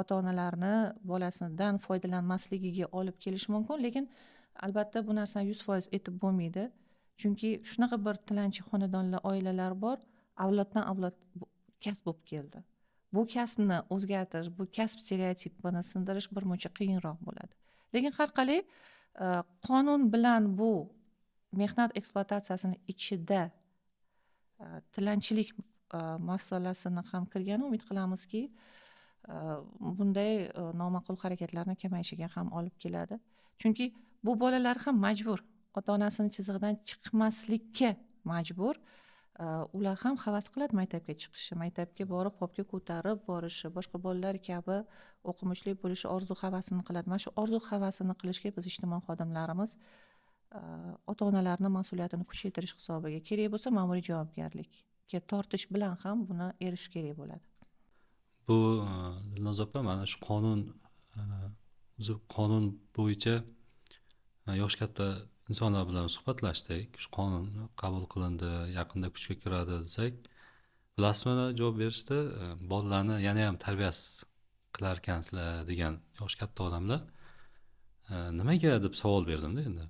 ota-onalarni bolasidan foydalanmasligiga olib kelishi mumkin, lekin albatta bu narsani 100% aytib bo'lmaydi. Chunki shunaqa bir tilanchi xonadonlar, oilalar bor, avloddan avlod kasb bo'lib keldi. Bu kasbni o'zgartirish, bu kasb stereotipini sindirish bir muncha qiyinroq bo'ladi. Lekin har qalay qonun bilan bu mehnat ekspluatatsiyasini ichida tilanchilik masalasini ham kirgani umid qilamizki, bunday noma'qul harakatlarni kamayishiga ham olib keladi. Chunki bu bolalar ham majbur, ota-onasini chizig'idan chiqmaslikka majbur. Ular ham havas qiladi maktabga chiqishi, maktabga borib qopga ko'tarib borishi, boshqa bolalar kabi o'qimishli bo'lishi orzu havasini qiladi. Mana shu orzu havasini qilishga biz ijtimoiy xodimlarimiz ota-onalarning mas'uliyatini kuchaytirish hisobiga, kerak bo'lsa ma'muriy javobgarlikka tortish bilan ham buni erishish kerak bo'ladi. Bu Dilnoza opa, mana shu qonun bo'yicha yoshi katta insonlar bilan suhbatlashdik. Shu qonun qabul qilindi, yaqinda kuchga kiradi desak, bilasizmi, javob berishdi, bolalarni yana ham tarbiyasiz qilar ekansizlar degan yoshi katta odamlar. Nimaga deb savol berdimda endi.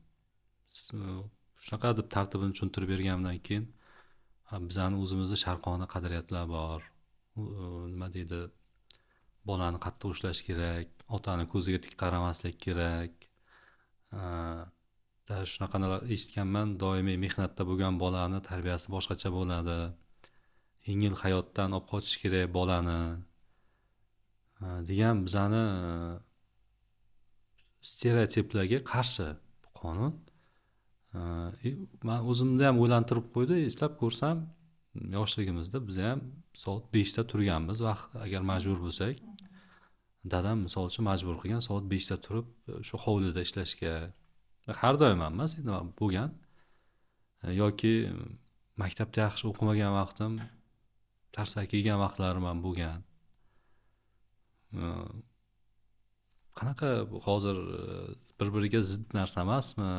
Shunaqa deb tartibini tushuntirib berganimdan keyin bizani o'zimizda sharqona qadriyatlar bor. Nima deydi, bolani qattiq ushlash kerak, otani ko'ziga tik qaramaslik kerak. Shunaqalar eshitganman, doimiy mehnatda bo'lgan bolani tarbiyasi boshqacha bo'ladi. Yengil hayotdan olib qochish kerak bolani degan bizani stereotiplarga qarshi bu qonun. Men o'zimni ham o'ylantirib qo'ydi. Eslab ko'rsam, yoshligimizda biz ham soat 5 da turganmiz, vaqt agar majbur bo'lsak. Dadam misol uchun majbur qilgan soat 5 da turib shu hovlida ishlashga. Har doim emas, endi bo'lgan. Yoki maktabda yaxshi o'qimagan vaqtim, tarsaki yegan vaqtlarim ham bo'lgan. Qanaqa hozir bir-biriga zid narsa emasmi?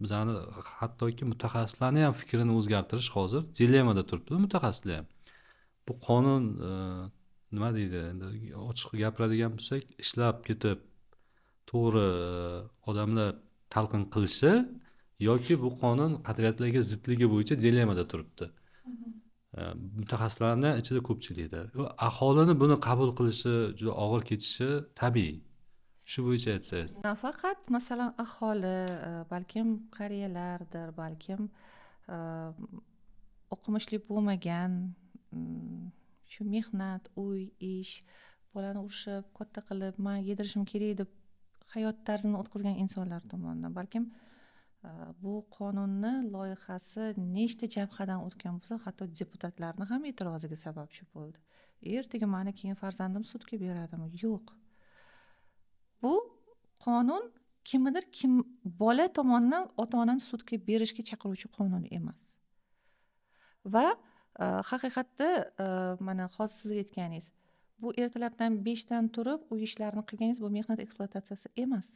Bizani hattoki mutaxassislarni ham fikrini o'zgartirish hozir dilemmada turibdi mutaxassislar ham. Bu qonun nima deydi, endi ochiq gapiradigan bo'lsak, ishlab ketib to'g'ri odamlar talqin qilishi yoki bu qonun qadriyatlarga zidligi bo'yicha dilemmada turibdi. Mutaxassislarning ichida ko'pchilikda. Aholini buni qabul qilishi juda og'ir kechishi tabiiy. Shu bo'yicha aytsangiz. Nafaqat masalan aholi, balkim qariyalardir, balkim o'qimishli bo'lmagan, shu mehnat, uy, ish, bolani urishib, katta qilib, men yedirishim kerak deb hayot tarzini o'tkazgan insonlar tomonidan, balkim bu qonunni loyihasi nechta jabhadan o'tgan bo'lsa, hatto deputatlarni ham e'tiroziga sababchi bo'ldi. Ertaga meni keyin farzandim sudga beradimi? Yo'q. Bu qonun kimnidir bola tomonidan ota-onani sudga berishga chaqiruvchi qonun emas. Va haqiqatda mana hozir siz aytganingiz, bu ertalabdan 5 dan turib uy ishlarini qilganingiz bu mehnat ekspluatatsiyasi emas.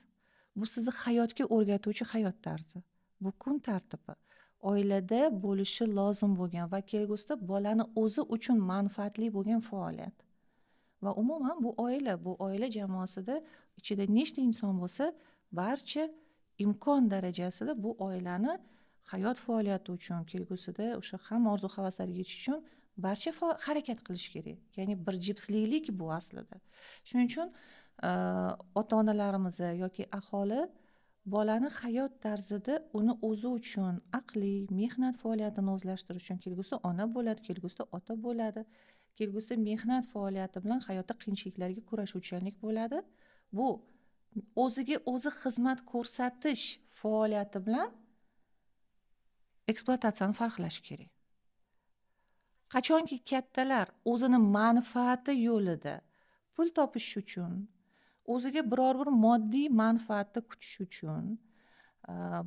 Bu sizni hayotga o'rgatuvchi hayot tarzi. Bu kun tartibi. Oilada bo'lishi lozim bo'lgan va kelgusida bolani o'zi uchun manfaatli bo'lgan faoliyat. Va umuman bu oila jamoasida ichida nechta inson bo'lsa, barcha imkon darajasida bu oilani hayot faoliyati uchun, kelgusida o'sha hamma orzu havaslariga yetish uchun barcha harakat qilish kerak. Ya'ni bir jipslilik bu aslida. Shuning uchun ota-onalarimiz yoki aholi bolani hayot tarzida uni o'zi uchun aqliy mehnat faoliyatini o'zlashtirish uchun kelgusida ona bo'ladi, kelgusida ota bo'ladi. Kelgusida mehnat faoliyati bilan hayotda qiyinchiliklarga kurashuvchanlik bo'ladi. Bu o'ziga o'zi xizmat ko'rsatish faoliyati bilan ekspluatatsiyani farqlash kerak. Qachonki kattalar o'zini manfaati yo'lida pul topish uchun, o'ziga biror bir moddiy manfaatni kutish uchun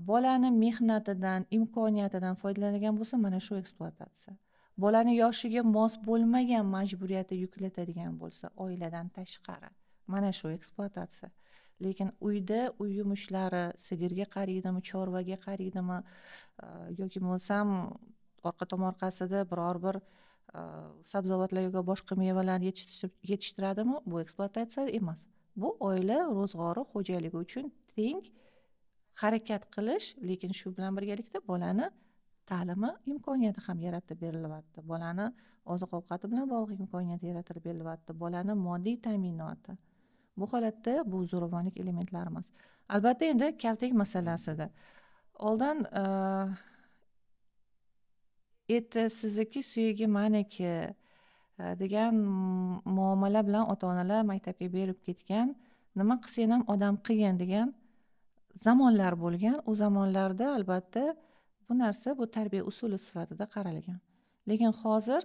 bolani mehnatidan, imkoniyatidan foydalanadigan bo'lsa, mana shu ekspluatatsiya. Bolani yoshiga mos bo'lmagan majburiyatni yuklatadigan bo'lsa, oiladan tashqari, mana shu ekspluatatsiya. Lekin uyda uy yumushlari sigirga qaraydimi, chorvaga qaraydimi, yoki bo'lsam orqa tomorqasida biror bir sabzavotlar yoki boshqa mevalarni yetishtiradimi, bu ekspluatatsiya emas. Bu oila ro'zg'ori xo'jaligi uchun teng harakat qilish, lekin shu bilan birgalikda bolani ta'limi imkoniyati ham yaratib berilyapti. Bolani oziq-ovqati bilan bog'liq imkoniyat yaratib berilyapti. Bolani moddiy ta'minoti. Bu holatda bu zo'ravonlik elementlari emas. Albatta endi kaltak masalasida oldin eti sizniki, suyagi maniki degan muomala bilan ota-onalar maktabga berib ketgan. Nima qilsang ham odam qilgin degan zamonlar bo'lgan. U zamonlarda albatta bu narsa bu tarbiya usuli sifatida qaralgan. Lekin hozir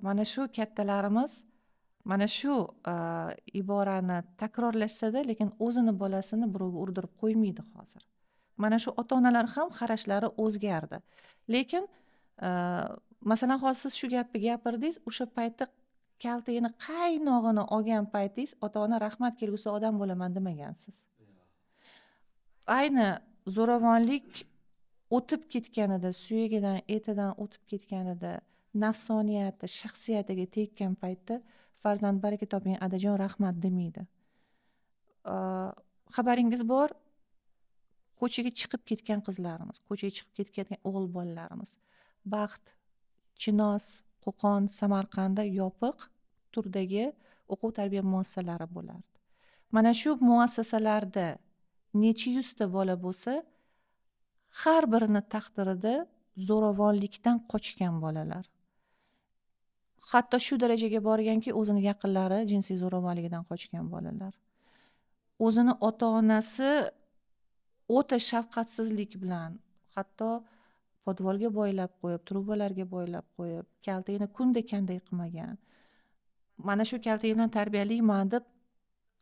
mana shu kattalarimiz mana shu iborani takrorlashsa-da, lekin o'zini bolasini birovga urdirib qo'ymaydi hozir. Mana shu ota-onalar ham qarashlari o'zgardi. Lekin masalan, hozir siz shu gapni gapirdingiz, o'sha paytda kaltagini qaynog'ini olgan paytingiz ota-ona rahmat kelgusi odam bo'laman demagansiz. Ayni zo'ravonlik o'tib ketganida, suyagidan, etidan o'tib ketganida, nafsoniyati, shaxsiyatiga tekkan paytda farzand baraka toping, adajon rahmat demaydi. Xabaringiz bor, ko'chaga chiqib ketgan qizlarimiz, ko'chaga chiqib ketgan o'g'il bolalarimiz. Baxt, Chinoz, Qo'qon, Samarqandda yopiq turdagi o'quv tarbiya muassasalari bo'lardi. Mana shu muassasalarda necha yuzta bola bo'lsa, har birini taqdirida zo'ravonlikdan qochgan bolalar. Hatto shu darajaga borganki, o'zini yaqinlari jinsiy zo'ravonligidan qochgan bolalar. O'zini ota-onasi o'ta shafqatsizlik bilan, hatto podvolga boylab qo'yib, trubalarga boylab qo'yib, kaltakni kunda kanday qilmagan. Mana shu kaltak bilan tarbiyalayman deb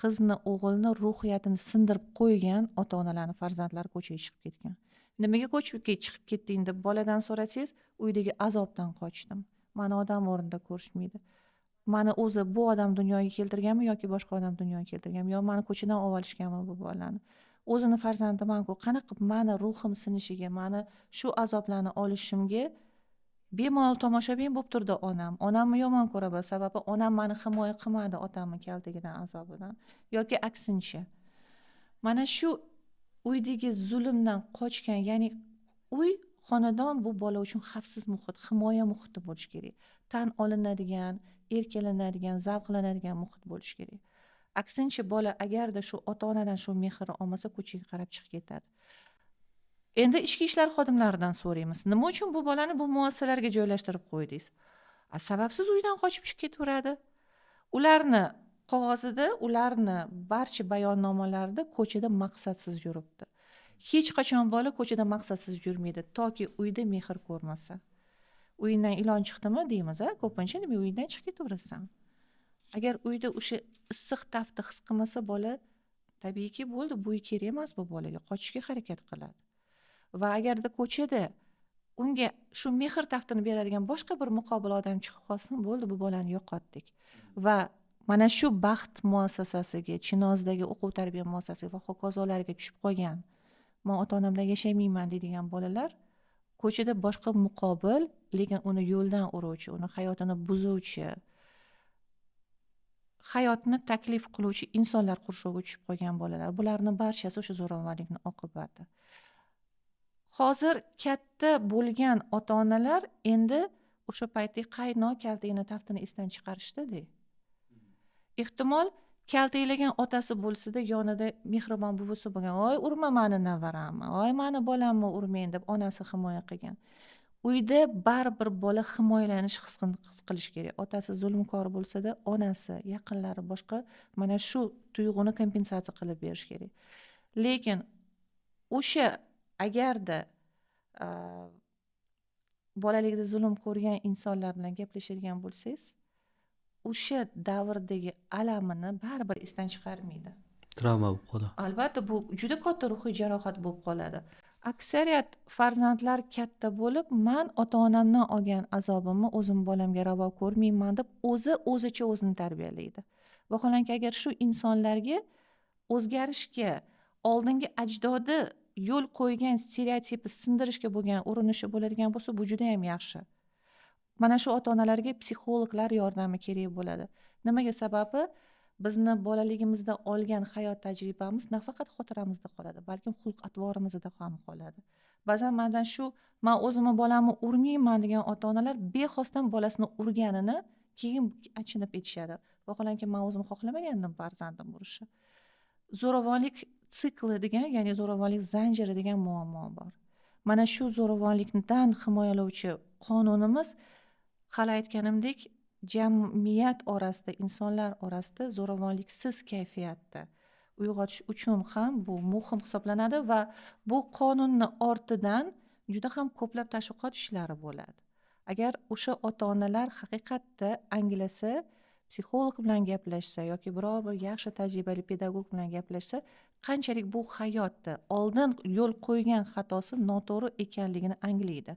qizni, o'g'ilni ruhiyatini sindirib qo'ygan ota-onalarning farzandlari ko'chaga chiqib ketgan. Nimaga ko'chaga chiqib ketding deb boladan so'rasangiz, uydagi azobdan qochdim. Mani odam o'rnida ko'rishmaydi. Mani o'zi bu odam dunyoga keltirganmi yoki boshqa odam dunyoga keltirganmi, yo mani ko'chadan olib olishganmi bu bolani. O'zini farzandiman-ku, qanaqa mani ruhim sinishiga, mani shu azoblarni olishimga bemalol tomoshabin bo'lib turdi onam. Onamni yomon ko'raman, sababi onam meni himoya qilmadi otamni kaltagidan, azobidan yoki aksincha. Mana shu uydagi zulmdan qochgan, ya'ni uy, xonadon bu bola uchun xavfsiz muhit, himoya muhiti bo'lishi kerak. Tan olinadigan, erkalanadigan, zavqlanadigan muhit bo'lishi kerak. Aksincha bola agarda shu ota-onadan shu mehrni olmasa, ko'chaga qarab chiqib ketadi. Endi ichki ishlar xodimlaridan so'raymiz. Nima uchun bu bolani bu muassasalarga joylashtirib qo'ydingiz? Sababsiz uydan qochib chiqib ketaveradi. Ularni qog'ozida, ularni barcha bayonnomalarida ko'chada maqsadsiz yuribdi. Hech qachon bola ko'chada maqsadsiz yurmaydi, toki uyda mehr ko'rmasa. Uyingdan ilon chiqdimi deymiz, ko'pincha nima uyingdan chiqib ketaverasan. Agar uyda o'sha issiq tafti his qilmasa bola, tabiiyki bo'ldi, bu kerak emas bu bolaga, qochishga harakat qiladi. Va agarda ko'chada unga shu mehr taftini beradigan boshqa bir muqobil odam chiqib qolsin, bo'ldi, bu bolani yo'qotdik. Va mana shu baxt muassasasiga, Chinozdagi o'quv tarbiya muassasasiga va hokazolarga tushib qolgan, men ota-onam bilan yashaymayman deydigan bolalar ko'chada boshqa muqobil, lekin uni yo'ldan uruvchi, uni hayotini buzuvchi, hayotni taklif qiluvchi insonlar qurshoviga tushib qolgan bolalar. Bularning barchasi o'sha zo'ravonlikning oqibati. Hozir katta bo'lgan ota-onalar endi o'sha paytdagi qaynoq kaltakni taftini esdan chiqarishdi-da. Ehtimol kaltaklagan otasi bo'lsa-da, yonida mehribon buvisi bo'lgan. "Voy, urma meni navaramni, voy meni bolamni urmang" deb onasi himoya qilgan. Uyda baribir bola himoyalanish his qilish kerak. Otasi zulmkor bo'lsa-da, onasi, yaqinlari, boshqa mana shu tuyg'uni kompensatsiya qilib berish kerak. Lekin o'sha agarda bolaligida zulm ko'rgan insonlar bilan gaplashadigan bo'lsangiz, o'sha davrdagi alamini baribir esdan chiqarmaydi. Travma bo'lib qoladi. Albatta, bu juda katta ruhiy jarohat bo'lib qoladi. Aksariyat farzandlar katta bo'lib, men ota-onamdan olgan azobimni o'zim bolamga ravo ko'rmayman deb o'zicha o'zini tarbiyalaydi. Vaholanki agar shu insonlarga o'zgarishga oldingi ajdodi yo'l qo'ygan stereotipni sindirishga bo'lgan urinishi bo'ladigan bo'lsa, bu juda ham yaxshi. Mana shu ota-onalarga psixologlar yordami kerak bo'ladi. Nimaga? Sababi bizni bolaligimizda olgan hayot tajribamiz nafaqat xotiramizda qoladi, balkim xulq-atvorimizda ham qoladi. Ba'zan mendan shu men o'zimni bolamni urmayman degan ota-onalar bexosdan bolasini urganini keyin achinib aytishadi. Vaholanki men o'zim xohlamagandim farzandim urishi. Zo'ravonlik sikli degan, ya'ni zo'ravonlik zanjiri degan muammo bor. Mana shu zo'ravonlikdan himoyalovchi qonunimiz, hali aytganimdek, jamiyat orasida, insonlar orasida zo'ravonliksiz kayfiyatni uyg'otish uchun ham bu muhim hisoblanadi va bu qonunni ortidan juda ham ko'plab tashviqot ishlari bo'ladi. Agar o'sha ota-onalar haqiqatda anglasa, psixolog bilan gaplashsa yoki biror bir yaxshi tajribali pedagog bilan gaplashsa, qanchalik bu hayotda oldin yo'l qo'ygan xatosi noto'g'ri ekanligini anglaydi.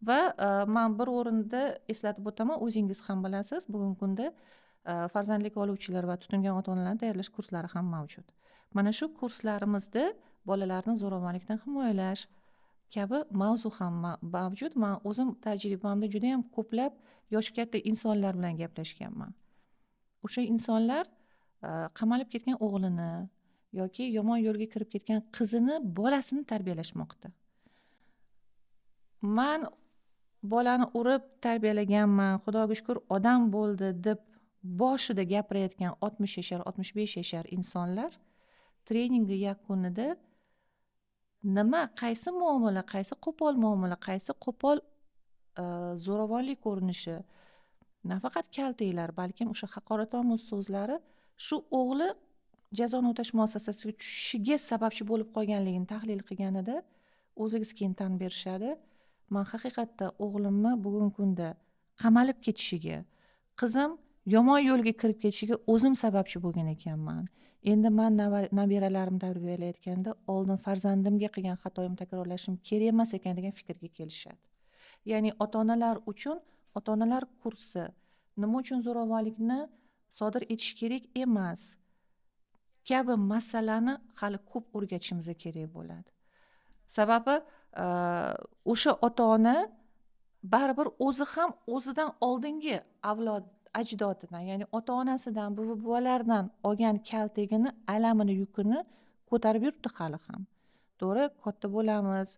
Va man bir o'rinda eslatib o'taman, o'zingiz ham bilasiz, bugungi kunda farzandlik oluvchilar va tutingan ota-onalarni tayyorlash kurslari ham mavjud. Mana shu kurslarimizda bolalarni zo'ravonlikdan himoyalash kabi mavzu ham mavjud. Man o'zim tajribamda juda ham ko'plab yoshi katta insonlar bilan gaplashganman. O'sha insonlar qamalib ketgan o'g'lini yoki yomon yo'lga kirib ketgan qizini, bolasini tarbiyalashmoqda. Man bolani urib tarbiyalaganman, xudoga shukr odam bo'ldi deb boshida gapirayotgan 60 yashar, 65 yashar insonlar treningi yakunida qaysi muomala, qaysi qo'pol muomala, qaysi qo'pol zo'ravonlik ko'rinishi, nafaqat kaltaklar, balkim o'sha haqoratomuz so'zlari shu o'g'li jazoni o'tash muassasasiga tushishiga sababchi bo'lib qolganligini tahlil qilganida o'zingiz keyin tan berishadi. Man haqiqatda o'g'limni bugungi kunda qamalib ketishiga, qizim yomon yo'lga kirib ketishiga o'zim sababchi bo'lgan ekanman. Endi man nabiralarimni tarbiyalayotganda oldin farzandimga qilgan xatoyimni takrorlashim kerak emas ekan degan fikrga kelishadi. Ya'ni ota-onalar uchun ota-onalar kursi, nima uchun zo'ravonlikni sodir etish kerak emas kabi masalani hali ko'p o'rgatishimiz kerak bo'ladi. Sababi o'sha ota-ona baribir o'zi ham o'zidan oldingi avlod ajdodidan, ya'ni ota-onasidan, buvi-buvalaridan olgan kaltagini, alamini, yukini ko'tarib yuribdi hali ham. To'g'ri, katta bo'lamiz,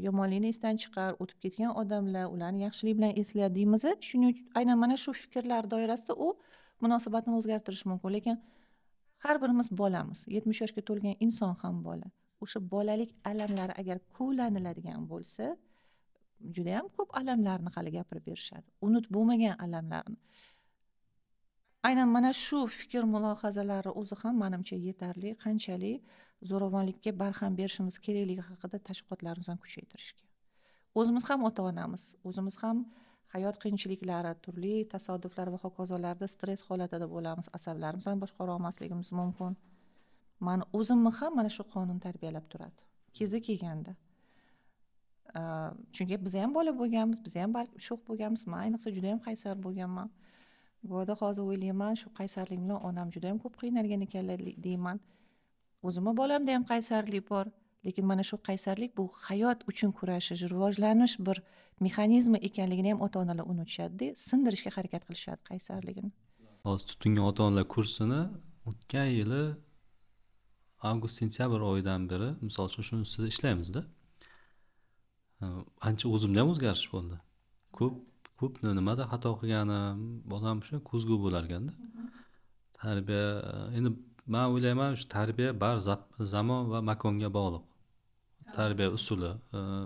yomonlikni esdan chiqar, o'tib ketgan odamlar, ularni yaxshilik bilan esla deymiz. Shuning uchun aynan mana shu fikrlar doirasida u munosabatni o'zgartirishi mumkin, lekin har birimiz bolamiz, 70 yoshga to'lgan inson ham bola. O'sha bolalik alamlari agar kuvlaniladigan bo'lsa, juda ham ko'p alamlarni hali gapirib berishadi. Unut bo'lmagan alamlarni. Aynan mana shu fikr mulohazalari o'zi ham menimcha yetarli, qanchalik zo'ravonlikka barham berishimiz kerakligi haqida tashviqotlarimizni kuchaytirishga. O'zimiz ham ota-onamiz, o'zimiz ham hayot qiyinchiliklari, turli tasodiflar va hokazolarda stress holatida bo'lamiz, asablarimizni boshqara olmasligimiz mumkin. Mani o'zimni ham mana shu qonun tarbiyalab turadi. Kezi kelganda. Chunki biz ham bola bo'lganmiz, biz ham sho'x bo'lganmiz. Men ayniqsa juda ham qaysar bo'lganman. Go'da hozir o'ylayman, shu qaysarlik bilan onam juda ham ko'p qiynalgan ekanlar deyman. O'zimni bolamda ham qaysarlik bor, lekin mana shu qaysarlik bu hayot uchun kurashish, rivojlanish bir mexanizmi ekanligini ham ota-onalar unutishadi, sindirishga harakat qilishadi qaysarligini. Hozir tutingan ota-onalar kursini o'tgan yili avgust-sentyabr oyidan beri, misol uchun shuni ustida ishlaymizda. Ancha o'zimda ham o'zgarish bo'ldi. Ko'p nimada xato qilganim, odam shu ko'zgu bo'lar ekanda. Tarbiya, endi men o'ylayman, shu tarbiya zamon va makonga bog'liq. Tarbiya usuli,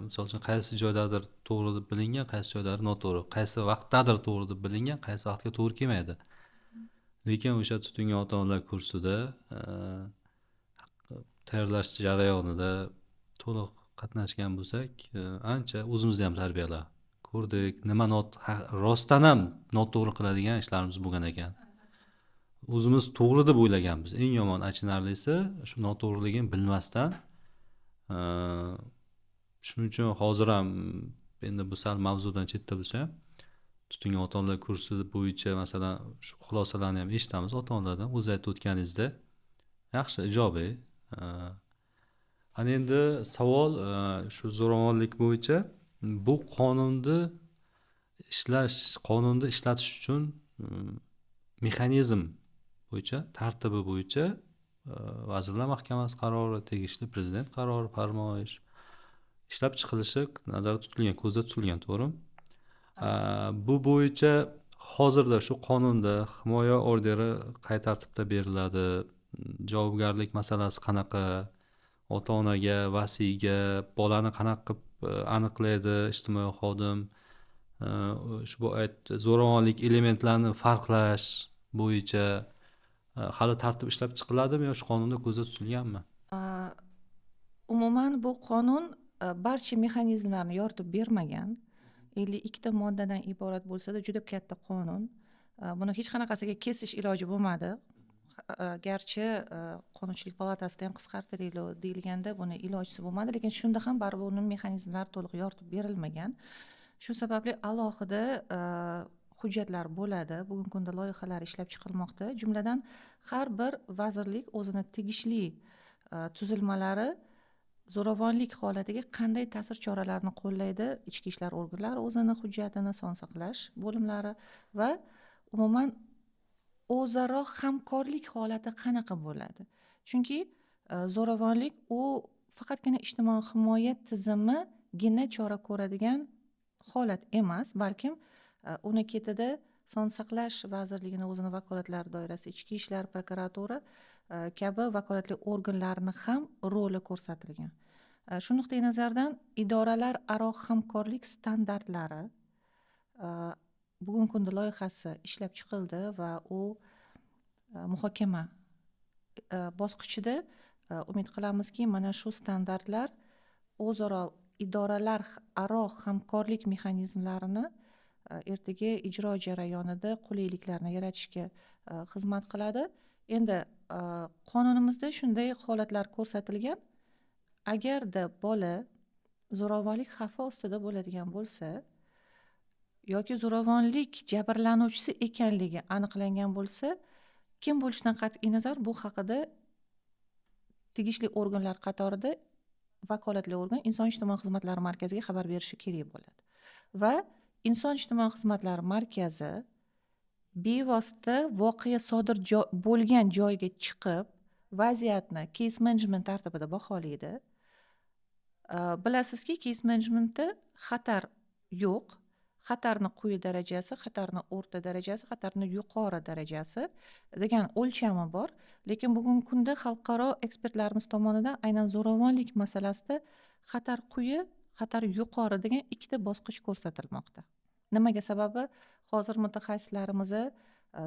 misol uchun qaysi joydadir to'g'ri deb bilingan, qaysi joydadir noto'g'ri, qaysi vaqtdadir to'g'ri deb bilingan, qaysi vaqtga to'g'ri kelmaydi. Lekin o'sha tutingan ota-onalar kursida tayyorlash jarayonida to'liq qatnashgan bo'lsak, ancha o'zimizni ham tarbiyalar ko'rdik. Nima rostdan ham noto'g'ri qiladigan ishlarimiz bo'lgan ekan. O'zimiz to'g'ri deb o'ylaganmiz. Eng yomon achinarlisi shu noto'g'riligini bilmasdan. Shuning uchun hozir ham endi bu sal mavzudan chetda bo'lsa ham tutingan ota-onalar kursi bo'yicha masalan shu xulosalarni ham eshitamiz ota-onalardan. O'zi aytib o'tganingizda yaxshi, ijobiy. Ana endi savol shu zo'ravonlik bo'yicha bu qonunni ishlatish uchun mexanizm bo'yicha, tartibi bo'yicha Vazirlar Mahkamasi qarori, tegishli prezident qarori, farmoyish ishlab chiqilishi nazarda tutilgan, ko'zda tutilgan, to'g'rimi? Bu bo'yicha hozirda shu qonunda himoya orderi qay tartibda beriladi? Javobgarlik masalasi qanaqa? Ota-onaga, vasiyga bolani qanaqa qilib aniqlaydi ijtimoiy xodim. Ushbu zo'ravonlik elementlarini farqlash bo'yicha hali tartib ishlab chiqiladimi yo shu qonunda ko'zda tutilganmi? A, Umuman bu qonun barcha mexanizmlarni yoritib bermagan. 52 moddadan iborat bo'lsa-da juda katta qonun. Buni hech qanaqasiga kesish iloji bo'lmadi. Garchi Qonunchilik palatasida ham qisqartiringlar deyilganda buni ilojisi bo'lmadi, lekin shunda ham baribir uni mexanizmlari to'liq yoritib berilmagan. Shu sababli alohida hujjatlar bo'ladi. Bugungi kunda loyihalar ishlab chiqilmoqda. Jumladan har bir vazirlik o'zini tegishli tuzilmalari zo'ravonlik holatiga qanday ta'sir choralarini qo'llaydi, ichki ishlar organlari o'zini hujjatini, sog'liqni saqlash bo'limlari va umuman o'zaro hamkorlik holati qanaqa bo'ladi? Chunki zo'ravonlik u faqatgina ijtimoiy himoya tizimigina chora ko'radigan holat emas, balkim uni ketida sog'liqni saqlash vazirligini o'zini vakolatlari doirasida ichki ishlar, prokuratura kabi vakolatli organlarni ham roli ko'rsatilgan. Shu nuqtai nazardan idoralararo hamkorlik standartlari bugungi kunda loyihasi ishlab chiqildi va u muhokama bosqichida umid qilamizki, mana shu standartlar o'zaro idoralararo hamkorlik mexanizmlarini ertaga ijro jarayonida qulayliklarni yaratishga xizmat qiladi. Endi qonunimizda shunday holatlar ko'rsatilgan. Agarda bola zo'ravonlik xavfi ostida bo'ladigan bo'lsa yoki zo'ravonlik jabrlanuvchisi ekanligi aniqlangan bo'lsa, kim bo'lishidan qat'iy nazar bu haqida tegishli organlar qatorida vakolatli organ Inson ijtimoiy xizmatlari markaziga xabar berishi kerak bo'ladi. Va Inson ijtimoiy xizmatlari markazi bevosita voqea sodir bo'lgan joyga chiqib, vaziyatni case management tartibida baholaydi. Bilasizki, case managementda xatar yo'q. Xatarni quyi darajasi, xatarni o'rta darajasi, xatarni yuqori darajasi degan o'lchami bor. Lekin bugungi kunda xalqaro ekspertlarimiz tomonidan aynan zo'ravonlik masalasida xatar quyi, xatar yuqori degan ikkita bosqich ko'rsatilmoqda. Nimaga? Sababi hozir mutaxassislarimiz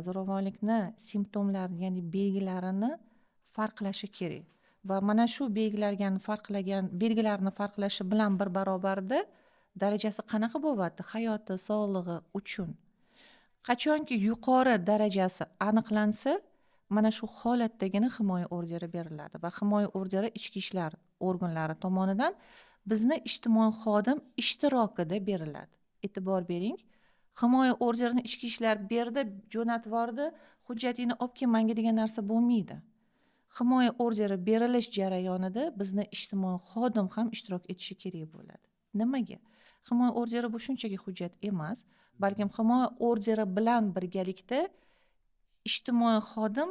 zo'ravonlikni simptomlarini, ya'ni belgilarini farqlashi kerak. Va mana shu belgilarni farqlashi bilan bir barobarda darajasi qanaqa bo'lyapti hayoti, sog'lig'i uchun. Qachonki yuqori darajasi aniqlansa, mana shu holatdagina himoya orderi beriladi va himoya orderi ichki ishlar organlari tomonidan bizni ijtimoiy xodim ishtirokida beriladi. E'tibor bering, himoya orderini ichki ishlar berdi, jo'natib yubordi, hujjatingni olib kel menga degan narsa bo'lmaydi. Himoya orderi berilish jarayonida bizni ijtimoiy xodim ham ishtirok etishi kerak bo'ladi. Nimaga? Himoya orderi bu shunchaki hujjat emas, balkim himoya orderi bilan birgalikda ijtimoiy xodim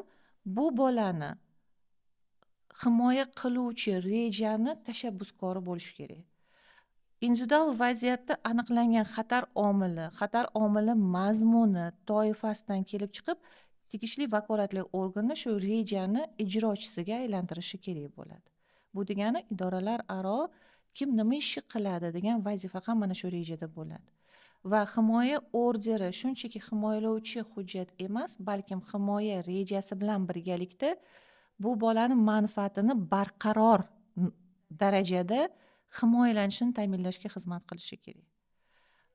bu bolani himoya qiluvchi rejani tashabbuskori bo'lishi kerak. Individual vaziyatda aniqlangan xatar omili mazmuni, toifasidan kelib chiqib, tegishli vakolatli organni shu rejani ijrochisiga aylantirishi kerak bo'ladi. Bu degani idoralararo kim nima ishni qiladi degan vazifa ham mana shu rejada bo'ladi. Va himoya orderi shunchaki himoyalovchi hujjat emas, balkim himoya rejasi bilan birgalikda bu bolani manfaatini barqaror darajada himoyalanishini ta'minlashga xizmat qilishi kerak.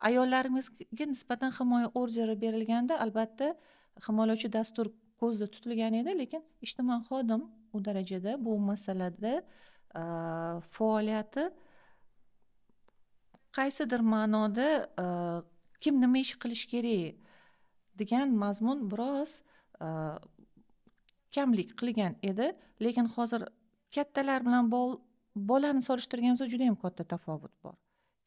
Ayollarimizga nisbatan himoya orderi berilganda albatta himoyalovchi dastur ko'zda tutilgan edi, lekin ijtimoiy xodim u darajada bu masalada faoliyati qaysidir ma'noda kim nima ish qilish kerak degan mazmun biroz kamlik qilgan edi, lekin hozir kattalar bilan bolani solishtirganimizda juda ham katta tafovut bor.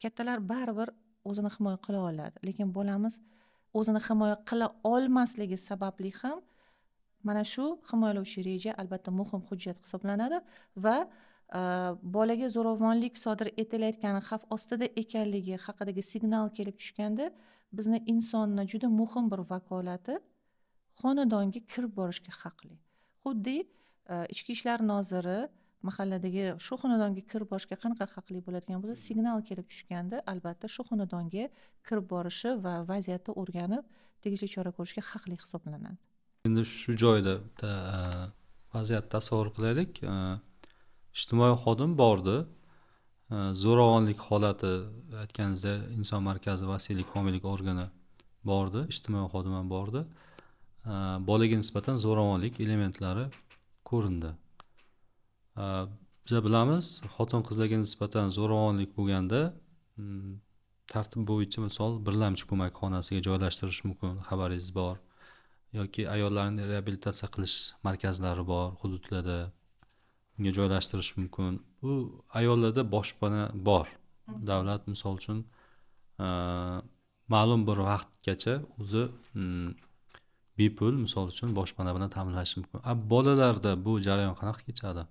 Kattalar baribir o'zini himoya qila oladi, lekin bolamiz o'zini himoya qila olmasligi sababli ham mana shu himoyalovchi reja albatta muhim hujjat hisoblanadi va bolaga zo'ravonlik sodir etilayotgani, xavf ostida ekanligi haqidagi signal kelib tushganda bizni insonni juda muhim bir vakolati xonadonga kirib borishga haqli. Xuddi ichki ishlar noziri mahalladagi shu xonadonga kirib borishga qanaqa haqli bo'ladigan bo'lsa, signal kelib tushganda albatta shu xonadonga kirib borishi va vaziyatni o'rganib tegishli chora ko'rishga haqli hisoblanadi. Endi shu joyda bitta vaziyat tasavvur qilaylik. Ijtimoiy xodim bordi. Zo'ravonlik holati, aytganingizda inson markazi vasiylik homiylik organi bordi, ijtimoiy xodim ham bordi. Bolaga nisbatan zo'ravonlik elementlari ko'rindi. Biz bilamiz, xotin qizlarga nisbatan zo'ravonlik bo'lganda tartib bo'yicha misol birlamchi ko'makxonasiga joylashtirish mumkin, xabaringiz bor, yoki ayollarni reabilitatsiya qilish markazlari bor hududlarda, unga joylashtirish mumkin. Bu ayollarda boshpana bor. Davlat misol uchun ma'lum bir vaqtgacha o'zi bepul misol uchun boshpana bilan ta'minlashi mumkin. Bolalarda bu jarayon qanaqa kechadi?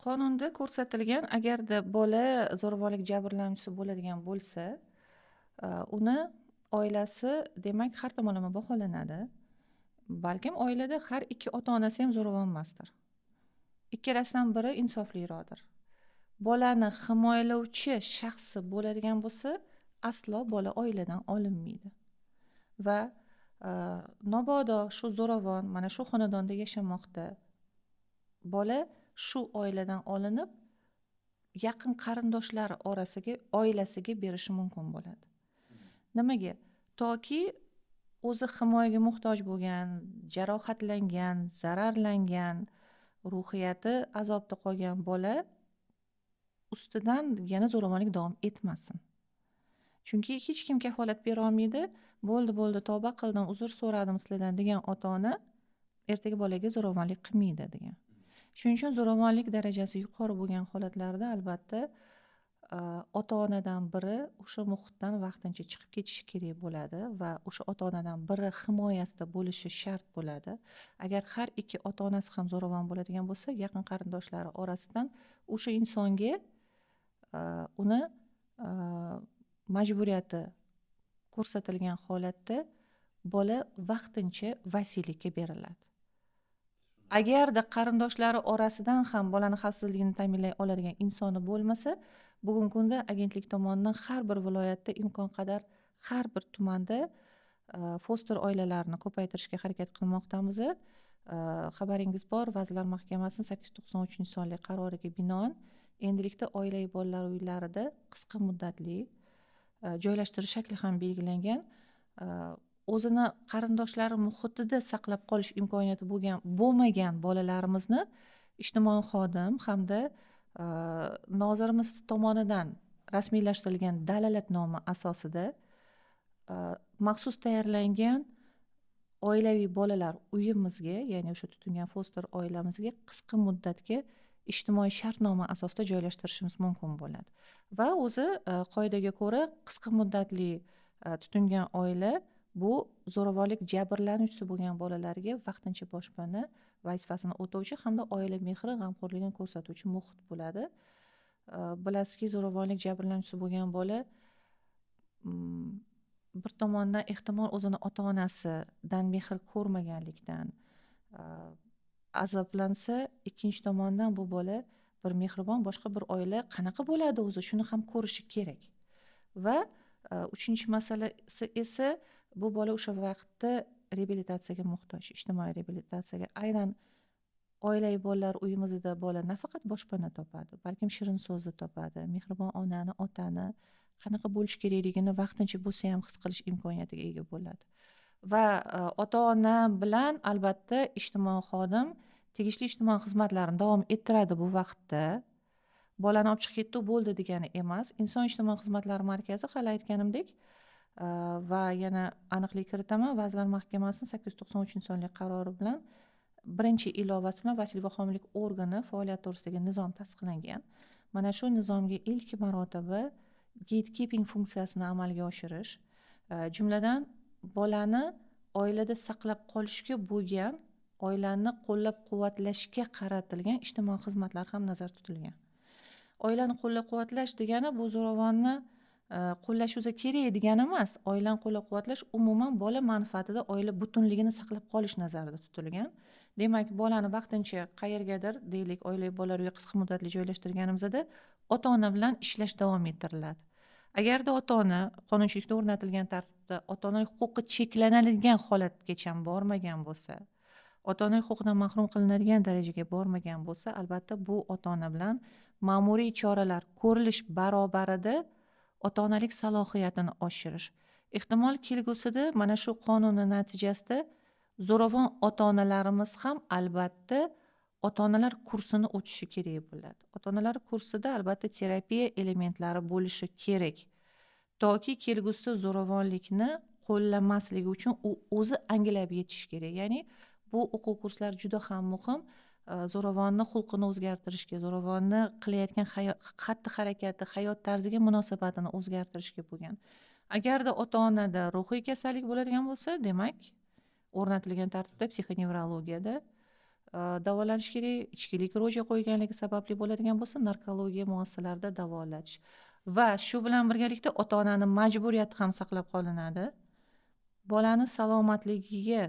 Qonunda ko'rsatilgan, agarda bola zo'ravonlik jabrlanuvchisi bo'ladigan bo'lsa, uni oilasi demak har tomonlama baholanadi. Balkim oilada har ikki ota-onasi ham zo'ravon emasdir. Ikkalasidan biri insofliroqdir. Bolani himoyalovchi shaxsi bo'ladigan bo'lsa, aslo bola oiladan olinmaydi. Va mabodo shu zo'ravon mana shu xonadonda yashamoqda, bola shu oiladan olinib yaqin qarindoshlari orasiga, oilasiga berishi mumkin bo'ladi. Nimaga? Toki o'zi himoyaga muhtoj bo'lgan, jarohatlangan, zararlangan, ruhiyati azobda qolgan bola ustidan yana zo'ravonlik davom etmasin. Chunki hech kim kafolat bera olmaydi. Bo'ldi, tavba qildim, uzr so'radim sizlardan degan ota-ona ertaga bolaga zo'ravonlik qilmaydi degan. Shuning uchun zo'ravonlik darajasi yuqori bo'lgan holatlarda albatta ota-onadan biri o'sha muhitdan vaqtincha chiqib ketishi kerak bo'ladi va o'sha ota-onadan biri himoyasida bo'lishi shart bo'ladi. Agar har ikki ota-onasi ham zo'ravon bo'ladigan bo'lsa, yaqin qarindoshlari orasidan o'sha insonga uni majburiyati ko'rsatilgan holatda bola vaqtincha vasiylikka beriladi. Agarda qarindoshlari orasidan ham bolani xavfsizligini ta'minlay oladigan insoni bo'lmasa, bugungi kunda agentlik tomonidan har bir viloyatda imkon qadar har bir tumanda foster oilalarini ko'paytirishga harakat qilmoqdamiz. Xabaringiz bor, Vazirlar Mahkamasining 893-sonli qaroriga binoan endilikda oilaviy bolalar uylarida qisqa muddatli joylashtirish shakli ham belgilangan. O'zini qarindoshlari muhitida saqlab qolish imkoniyati bo'lmagan bolalarimizni ijtimoiy xodim hamda nozirimiz tomonidan rasmiylashtirilgan dalolatnoma asosida maxsus tayyorlangan oilaviy bolalar uyimizga, ya'ni o'sha tutingan foster oilamizga qisqa muddatga ijtimoiy shartnoma asosida joylashtirishimiz mumkin bo'ladi. Va o'zi qoidaga ko'ra qisqa muddatli tutingan oila bu zo'ravonlik jabrlanuvchisi bo'lgan bolalarga vaqtincha boshpana vazifasini o'tovchi hamda oila mehri, g'amxo'rligini ko'rsatuvchi muhit bo'ladi. Bilasizki, zo'ravonlik jabrlanuvchisi bo'lgan bola bir tomondan ehtimol o'zini ota-onasidan mehr ko'rmaganlikdan azoblansa, ikkinchi tomondan bu bola bir mehribon boshqa bir oila qanaqa bo'ladi o'zi, shuni ham ko'rishi kerak. Va uchinchi masalasi esa bu bola o'sha vaqtda reabilitatsiyaga muhtoj, ijtimoiy reabilitatsiyaga. Aynan oilaviy bolalar uyimizda bola nafaqat boshpana topadi, balkim shirin so'zni topadi, mehribon onani, otani qanaqa bo'lish kerakligini vaqtincha bo'lsa ham his qilish imkoniyatiga ega bo'ladi. Va ota-ona bilan albatta ijtimoiy xodim tegishli ijtimoiy xizmatlarni davom ettiradi bu vaqtda. Bolani olib chiqib ketdi, bo'ldi degani emas. Inson ijtimoiy xizmatlari markazi hali aytganimdek va yana aniqlik kiritaman, Vazirlar Mahkamasining 893-sonli qarori bilan birinchi ilovasi bilan vasiylik va homiylik organi faoliyati to'g'risidagi nizom tasdiqlangan. Mana shu nizomga ilk marotaba gatekeeping funksiyasini amalga oshirish, jumladan bolani oilada saqlab qolishga bo'lgan, oilani qo'llab-quvvatlashga qaratilgan ijtimoiy xizmatlar ham nazarda tutilgan. Oilani qo'llab-quvvatlash degani bu zo'ravonni qo'llash o'zi kerak degani emas. Oilani qo'llab-quvvatlash umuman bola manfaatida oila butunligini saqlab qolish nazarda tutilgan. Demak, bolani vaqtincha qayergadir, deylik, oilaviy bolalar uyi qisqa muddatli joylashtirganimizda ota-ona bilan ishlash davom ettiriladi. Agarda ota-ona qonunchilikda o'rnatilgan tartibda ota-onaning huquqi cheklanadigan holatgacha bormagan bo'lsa, ota-onaning huquqidan mahrum qilinadigan darajaga bormagan bo'lsa, albatta bu ota-ona bilan ma'muriy choralar ko'rilish barobarida ota-onalik salohiyatini oshirish. Ehtimol kelgusida mana shu qonunning natijasida zo'ravon ota-onalarimiz ham albatta ota-onalar kursini o'tishi kerak bo'ladi. Ota-onalar kursida albatta terapiya elementlari bo'lishi kerak. Toki kelgusida zo'ravonlikni qo'llamasligi uchun u o'zi anglab yetishi kerak. Ya'ni bu o'quv kurslari juda ham muhim. Zo'ravonni xulqini o'zgartirishga, zo'ravonni qilayotgan xatti-harakati, hayot tarziga munosabatini o'zgartirishga bo'lgan. Agarda ota-onada ruhiy kasallik bo'ladigan bo'lsa, demak, o'rnatilgan tartibda psixonevrologiyada davolanish kerak. Ichkilik ro'ja qo'yganligi sababli bo'ladigan bo'lsa, narkologiya muassasalarida davolash. Va shu bilan birgalikda ota-onani majburiyati ham saqlab qolinadi. Bolani salomatligiga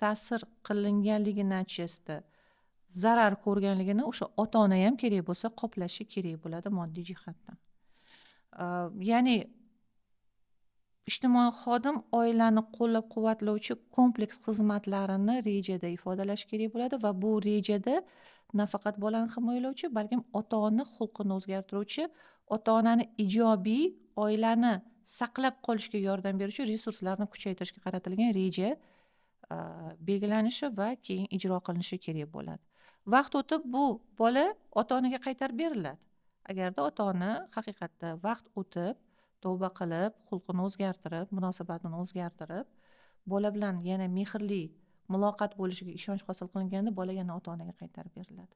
ta'sir qilinganligi natijasida zarar ko'rganligini o'sha ota-ona ham kerak bo'lsa qoplashi kerak bo'ladi moddiy jihatdan. Ya'ni ijtimoiy xodim oilani qo'llab-quvvatlovchi kompleks xizmatlarini rejada ifodalash kerak bo'ladi va bu rejada nafaqat bolani himoyalovchi, balkim ota-ona xulqini o'zgartiruvchi, ota-onani ijobiy oilani saqlab qolishga yordam beruvchi resurslarni kuchaytirishga qaratilgan reja belgilanishi va keyin ijro qilinishi kerak bo'ladi. Vaqt o'tib bu bola ota-onaga qaytarib beriladi. Agarda ota-ona haqiqatda vaqt o'tib tavba qilib, xulqini o'zgartirib, munosabatini o'zgartirib, bola bilan yana mehrli muloqot bo'lishiga ishonch hosil qilinganda bola yana ota-onaga qaytarib beriladi.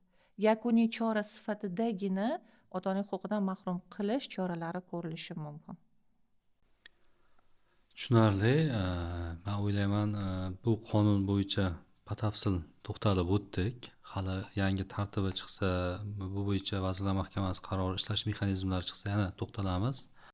Yakuniy chora sifatidagina ota-onaning huquqidan mahrum qilish choralari ko'rilishi mumkin. Tushunarli. Men o'ylayman, bu qonun bo'yicha batafsil to'xtalib o'tdik. Hali yangi tartibi chiqsa, bu bo'yicha Vazirlar Mahkamasi qarori ishlash mexanizmlari chiqsa yana to'xtalamiz.